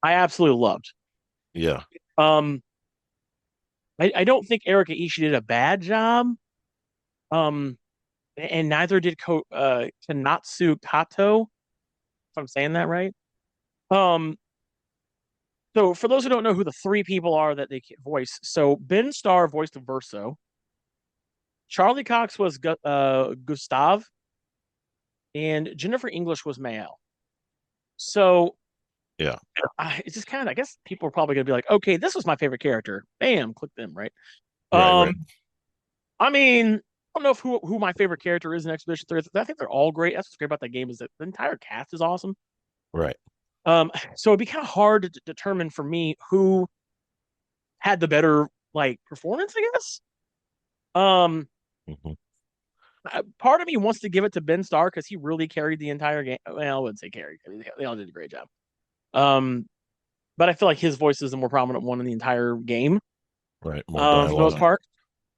I absolutely loved. Yeah. Um, I don't think Erika Ishii did a bad job. Um, and neither did Kanatsu Kato, if I'm saying that right. Um, so for those who don't know who the three people are that they voice, so Ben Starr voiced Verso, Charlie Cox was Gustav, and Jennifer English was Mael. So Yeah. it's just kind of, I guess people are probably going to be like, okay, this was my favorite character. Bam, click them, right? Right. Right. Um, I mean, I don't know if who my favorite character is in Expedition 3. I think they're all great. That's what's great about that game is that the entire cast is awesome. Right. So it'd be kind of hard to determine for me who had the better like performance, I guess. Um, Hmm. Part of me wants to give it to Ben Starr because he really carried the entire game. Well, I wouldn't say carried. I mean, they all did a great job. Um, but I feel like his voice is the more prominent one in the entire game, Right. More for the most dialogue. part.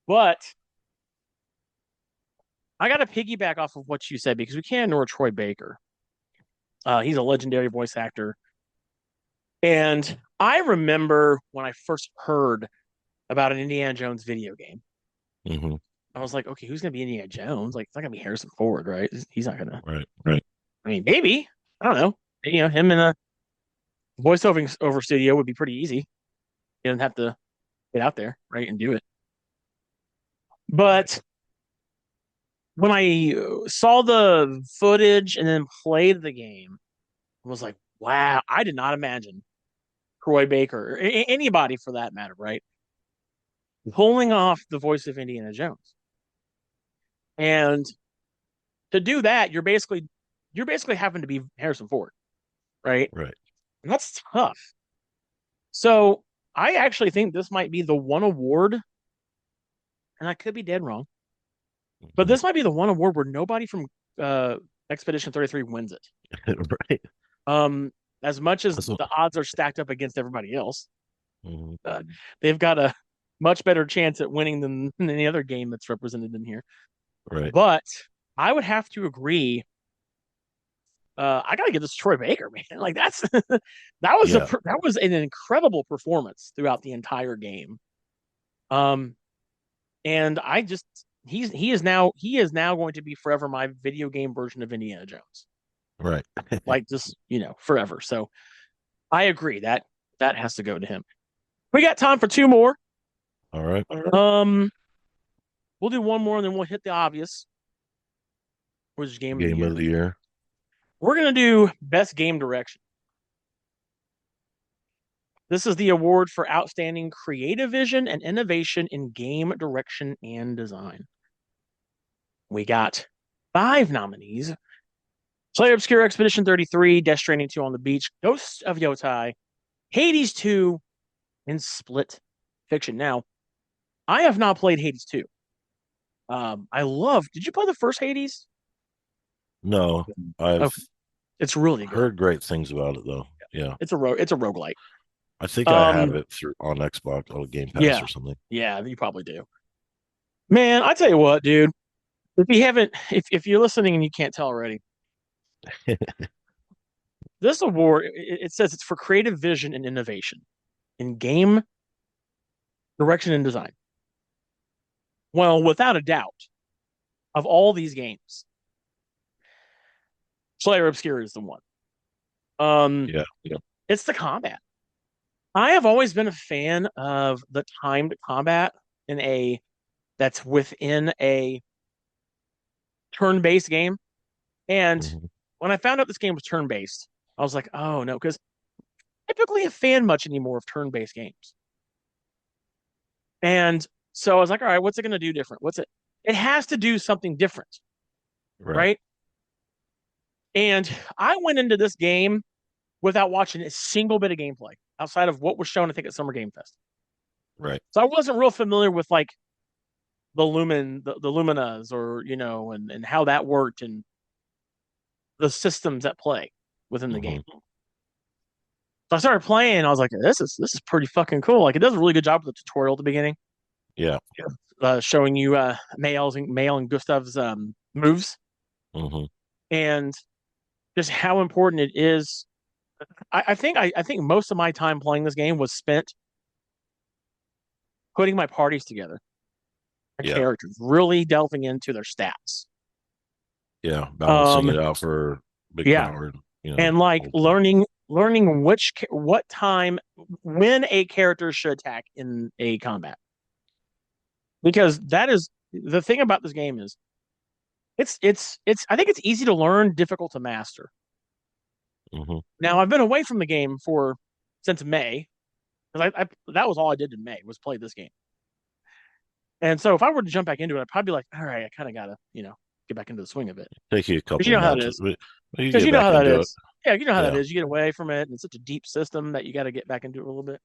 But I got to piggyback off of what you said because we can't ignore Troy Baker. He's a legendary voice actor. And I remember when I first heard about an Indiana Jones video game, Hmm. I was like, okay, who's going to be Indiana Jones? Like, it's not going to be Harrison Ford, right? He's not going to, Right. Right. I mean, maybe. I don't know. Him in a voiceover over studio would be pretty easy. He doesn't have to get out there, right, and do it. Right. But when I saw the footage and then played the game, I was like, wow, I did not imagine Troy Baker, or anybody for that matter, right, pulling off the voice of Indiana Jones. And to do that, you're basically having to be Harrison Ford, right? Right. And that's tough. So I actually think this might be the one award, and I could be dead wrong, but Hmm. this might be the one award where nobody from uh, Expedition 33 wins it. Right. Um, as much as That's what, the odds are stacked up against everybody else, mhm. uh, they've got a much better chance at winning than any other game that's represented in here. Right. But I would have to agree. I gotta give this to Troy Baker, man. Like Yeah. that was an incredible performance throughout the entire game. Um, and I just he is now going to be forever my video game version of Indiana Jones. Right. Like just forever. So I agree that has to go to him. We got time for two more. All right. Um, we'll do one more and then we'll hit the obvious, which is game of the Game year. of the year. We're gonna do best game direction. This is the award for outstanding creative vision and innovation in game direction and design. We got 5 nominees: Play Obscure Expedition 33, Death Stranding 2 on the Beach, Ghosts of Yotai, Hades 2, and Split Fiction. Now, I have not played Hades 2. Did you play the first Hades? No, I've Okay. It's really good. heard great things about it though. Yeah. It's a roguelike. I think I have Um, it through on Xbox on Game Pass yeah, or something. yeah, you probably do. Man, I tell you what, dude. If you're listening and you can't tell already, this award it says it's for creative vision and innovation in game direction and design. Well, without a doubt, of all these games, Slayer Obscure is the one. Um, Yeah. Yeah. it's the combat. I have always been a fan of the timed combat in a that's within a turn-based game. And Mhm. when I found out this game was turn-based, I was like, oh no, because I don't typically a fan much anymore of turn-based games. And so I was like, all right, what's it going to do different? What's it? It has to do something different, Right. right? And I went into this game without watching a single bit of gameplay outside of what was shown, I think, at Summer Game Fest. Right. So I wasn't real familiar with like the Luminas or and how that worked and the systems at play within the game. Hmm. So I started playing. And I was like, this is pretty fucking cool. Like it does a really good job with the tutorial at the beginning, Yeah. showing you Mael and Gustav's moves Hmm. and just how important it is. I think most of my time playing this game was spent putting my parties together, my Yeah. characters, really delving into their stats. Yeah. Balancing Um, it out for big yeah, power, and like ultimate. learning what time when a character should attack in a combat, because that is the thing about this game is it's I think it's easy to learn, difficult to master. Hmm. Now I've been away from the game for since May because I that was all I did in May was play this game. And so if I were to jump back into it, I'd probably be like, all right, I kind of gotta, get back into the swing of it. Take you a Because couple you know how it matches, is. but you Because get you know back how that into it. is. Yeah, you know how that Yeah. is. You get away from it, and it's such a deep system that you got to get back into it a little bit.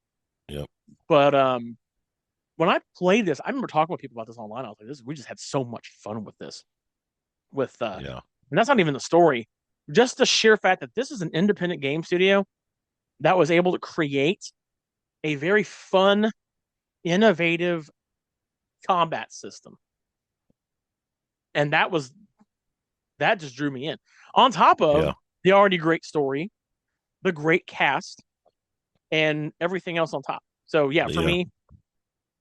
Yep. But when I played this, I remember talking with people about this online. I was like, "This, we just had so much fun with this." Yeah. And that's not even the story. Just the sheer fact that this is an independent game studio that was able to create a very fun, innovative combat system, and that just drew me in. On top of Yeah. the already great story, the great cast, and everything else on top. So yeah, for Yeah. me,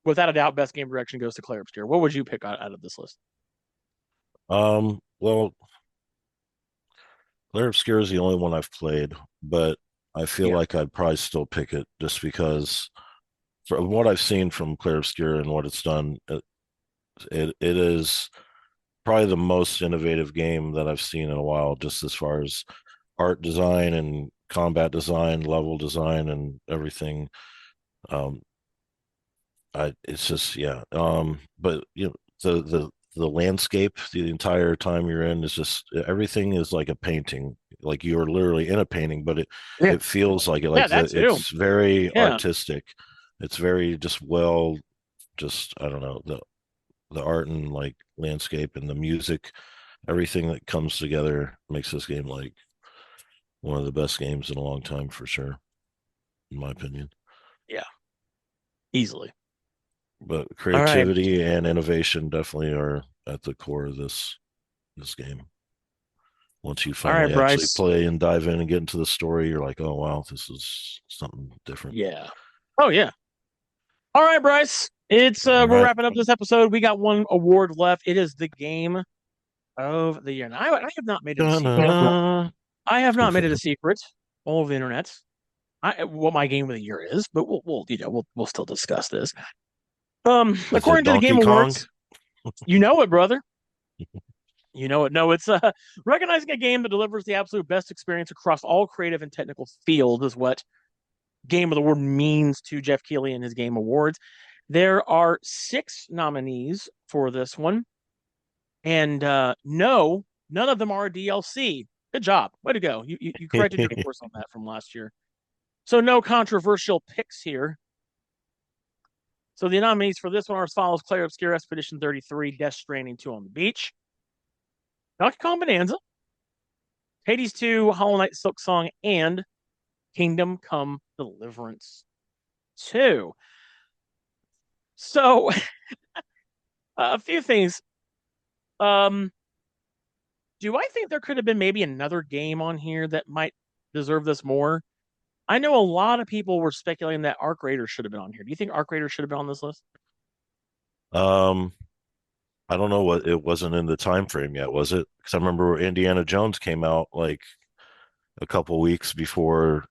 without a doubt, best game direction goes to Claire Obscure. What would you pick out of this list? Well, Clair Obscur is the only one I've played, but I feel Yeah, like I'd probably still pick it just because from what I've seen from Clair Obscur and what it's done, it is probably the most innovative game that I've seen in a while, just as far as art design and combat design, level design, and everything. Um, it's just yeah. But the landscape the entire time you're in is just everything is like a painting. Like you're literally in a painting, but it yeah, it feels like it. yeah. Like That too. it's very Yeah, artistic. It's very just well, just I don't know the art and like landscape and the music, everything that comes together makes this game like one of the best games in a long time for sure, in my opinion. yeah, easily. But All right, creativity and innovation definitely are at the core of this game. Once you all right, finally actually Bryce. play and dive in and get into the story, you're like, oh wow, this is something different. Yeah. Oh yeah. All right, Bryce. It's All we're right. wrapping up this episode. We got one award left. It is the game of the year. And I have not made it a secret. Da-na-na. I have not made it a secret all over the internet. What my game of the year is, but we'll still discuss this. Is it According to the Game Donkey Kong? Awards, you know it, brother. You know it. No, it's recognizing a game that delivers the absolute best experience across all creative and technical fields is what Game of the Award means to Jeff Keighley and his Game Awards. There are 6 nominees for this one, and no, none of them are a DLC. Good job, way to go! You corrected your course on that from last year. So no controversial picks here. So the nominees for this one are as follows: Clair Obscure Expedition 33, Death Stranding 2 on the Beach, Donkey Kong Bonanza, Hades 2, Hollow Knight Silk Song, and Kingdom Come Deliverance 2. So a few things. Um, do I think there could have been maybe another game on here that might deserve this more? I know a lot of people were speculating that Arc Raiders should have been on here. Do you think Arc Raiders should have been on this list? um, I don't know what it wasn't in the time frame yet, was it? Because I remember Indiana Jones came out like a couple weeks before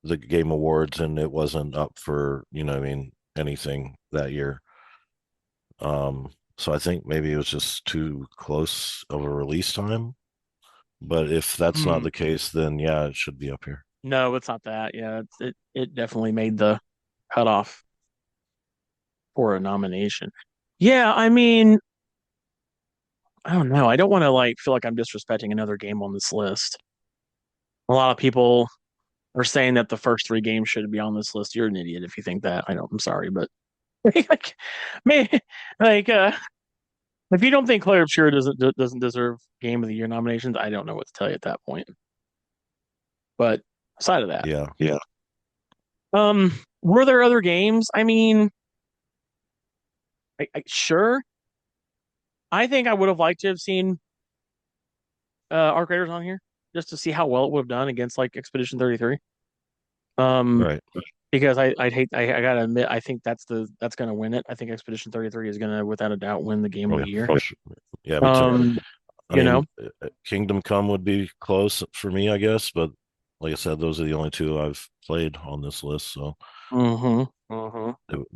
the Game Awards, and it wasn't up for I mean anything that year. So I think maybe it was just too close of a release time. But if that's not Hmm. the case, then yeah, it should be up here. No, it's not that. Yeah, it definitely made the cutoff for a nomination. Yeah, I mean, I don't know. I don't want to like feel like I'm disrespecting another game on this list. A lot of people are saying that the first three games should be on this list. You're an idiot if you think that. I don't. I'm sorry, but like, me, like, if you don't think Claire Obscure doesn't deserve Game of the Year nominations, I don't know what to tell you at that point. But aside of that, Yeah, yeah. were there other games? I mean, sure. I think I would have liked to have seen Arc Raiders on here just to see how well it would have done against like Expedition 33. Um, Right. because I'd hate I gotta admit I think that's gonna win it. I think Expedition 33 is gonna without a doubt win the Game Oh of yeah, the Year. for sure. Yeah, me too. Um, I you mean, know, Kingdom Come would be close for me, I guess, but like I said, those are the only two I've played on this list. So mm-hmm, mm-hmm. it-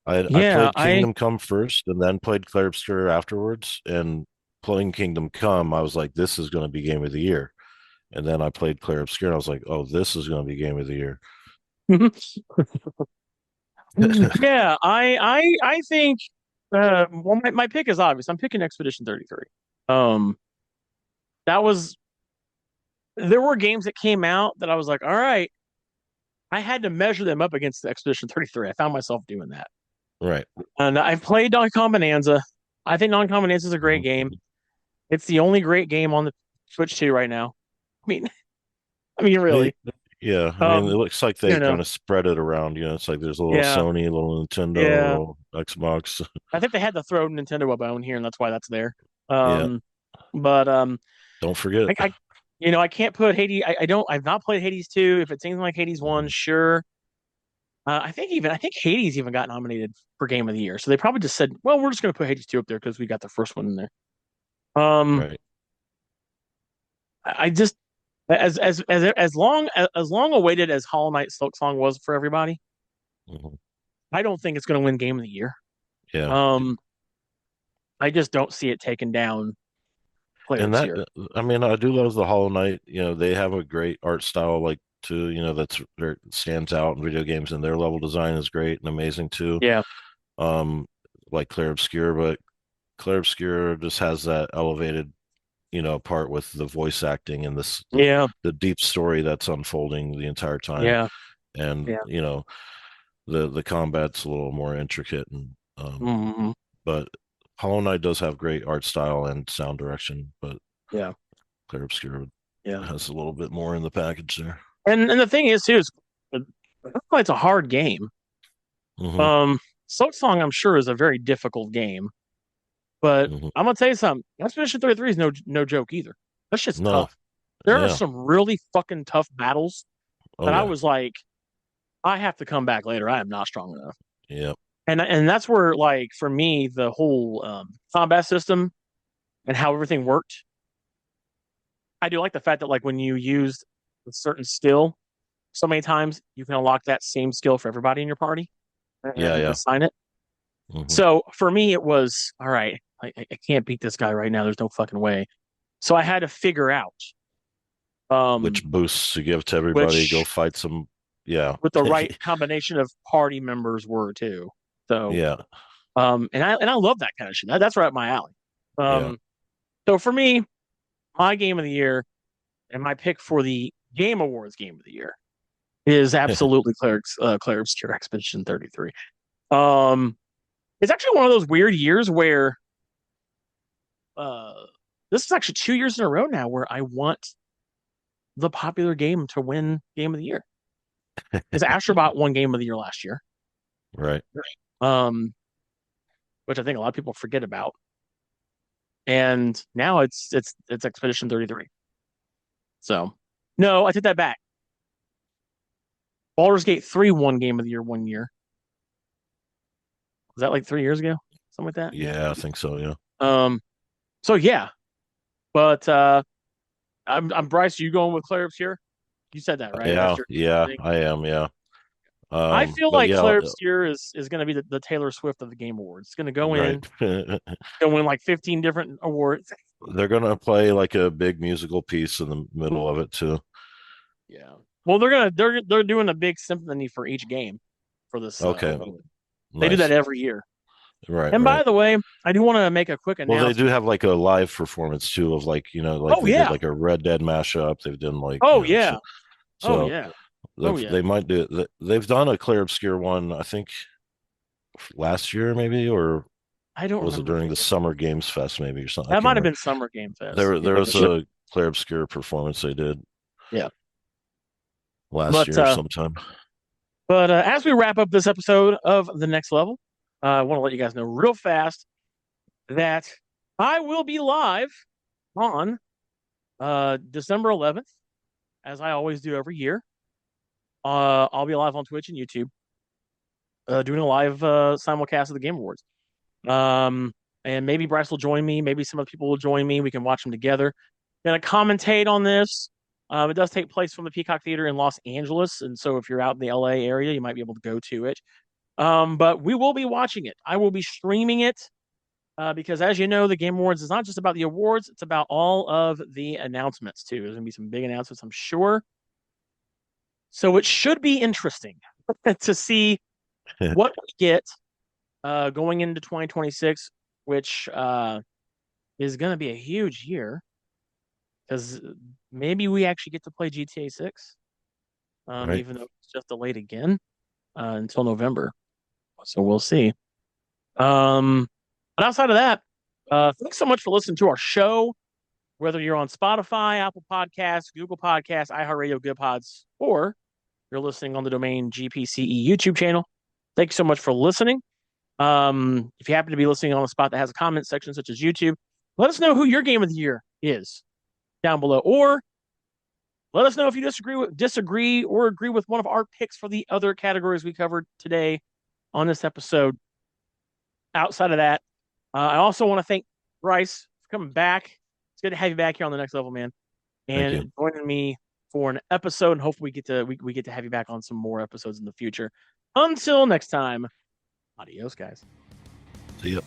I Yeah, played Kingdom Come first and then played Clair Obscur afterwards. And playing Kingdom Come, I was like, this is going to be Game of the Year. And then I played Clair Obscur and I was like, oh, this is going to be Game of the Year. yeah, I think well my pick is obvious. I'm picking Expedition 33. Um that was there were games that came out that I was like, all right, I had to measure them up against the Expedition 33. I found myself doing that. Right. And I've played Donkey Kong Bonanza. I think Donkey Kong Bonanza is a great Mhm. game. It's the only great game on the Switch 2 right now. I mean, I mean They, really. yeah, I mean, it Um, looks like you they know, kind of spread it around. It's like there's a little yeah, Sony, a little Nintendo, a yeah. little Xbox. I think they had to throw Nintendo a bone here, and that's why that's there. Yeah, Um, but don't forget. I I can't put Hades. I don't. I've not played Hades 2. If it's anything like Hades 1, Mhm. sure. I think Hades even got nominated for Game of the Year. So they probably just said, well, we're just going to put Hades 2 up there because we got the first one in there. Um, Right. I just as long awaited as Hollow Knight Silk Song was for everybody, Mhm. I don't think it's going to win Game of the Year. Yeah. Um, I just don't see it taking down Player And that, Obscure. I mean, I do love the Hollow Knight. They have a great art style, like too. That's there stands out in video games, and their level design is great and amazing too. Yeah, Um, like Clair Obscur, but Clair Obscur just has that elevated, part with the voice acting and yeah, the deep story that's unfolding the entire time. yeah, And yeah. the combat's a little more intricate, and Hmm. but Hollow Knight does have great art style and sound direction, but Yeah, Clair Obscur yeah. has a little bit more in the package there. And the thing is too is it's a hard game. Hmm. Um, Silk Song I'm sure is a very difficult game, but Hmm. I'm gonna tell you something. Expedition 33 is no joke either. That's just No, tough. There are yeah, some really fucking tough battles oh that I yeah, was like, I have to come back later. I am not strong enough. yeah, And that's where like for me the whole combat system and how everything worked. I do like the fact that like when you use a certain skill so many times, you can unlock that same skill for everybody in your party yeah, and yeah. assign it. Hmm. So for me, it was all right. I can't beat this guy right now. There's no fucking way. So I had to figure out Which um, boosts to give to everybody? Go which fight some. Yeah, with the right combination of party members were too. So yeah, and I love that kind of shit. That's right up my alley. yeah. Um, so for me, my game of the year and my pick for the Game Awards game of the year is absolutely Claire Obscure Expedition 33. Um, it's actually one of those weird years where uh, this is actually 2 years in a row now where I want the popular game to win Game of the Year. Because Astrobot won Game of the Year last year, Right. um, which I think a lot of people forget about. And now it's Expedition 33. So no, I take that back. Baldur's Gate 3 won Game of the Year 1 year. Was that like 3 years ago? Something like that. Yeah, I think so. Yeah. Um, so yeah, but I'm Bryce. You going with Claire here? You said that right? That's Yeah, your yeah, thing. I am. Yeah. I feel But like yeah, Claire Obscure is going to be the Taylor Swift of the Game Awards. It's going to go right. in, go win like 15 different awards. They're gonna play like a big musical piece in the middle of it too. Yeah. Well, they're doing a big symphony for each game for this. Okay, They do that nice. every year. Right, And right. by the way, I do want to make a quick Well, they do announcement. have like a live performance too of like, like Oh they did yeah. like a Red Dead mashup. They've done like, Oh yeah. Oh so yeah. Oh yeah. they might do it. They've done a Clear Obscure one, I think last year maybe, or I don't was it remember if during they the did. Summer Games Fest maybe or something? I That can't might have remember. been Summer Game Fest. There was a Clear Obscure performance they did Yeah. last But year sometime. as we wrap up this episode of The Next Level, I want to let you guys know real fast that I will be live on December 11th, as I always do every year. I'll be live on Twitch and YouTube, doing a live simulcast of the Game Awards. And maybe Bryce will join me. Maybe some other people will join me. We can watch them together. Gonna commentate on this. It does take place from the Peacock Theater in Los Angeles, and so if you're out in the LA area, you might be able to go to it. But we will be watching it. I will be streaming it because, as you know, the Game Awards is not just about the awards; it's about all of the announcements too. There's gonna be some big announcements, I'm sure. So it should be interesting to see what we get going into 2026, which is going to be a huge year because maybe we actually get to play GTA 6, Right. even though it's just delayed again until November. So we'll see. But outside of that, thanks so much for listening to our show. Whether you're on Spotify, Apple Podcasts, Google Podcasts, iHeartRadio, Good Pods, or you're listening on the Domain GPCE YouTube channel, thanks so much for listening. If you happen to be listening on a spot that has a comment section such as YouTube, let us know who your game of the year is down below, or let us know if you disagree or agree with one of our picks for the other categories we covered today on this episode. Outside of that, I also want to thank Bryce for coming back. It's good to have you back here on The Next Level, man, Thank you. and joining me for an episode. And hopefully, we get to have you back on some more episodes in the future. Until next time, adios, guys. See ya.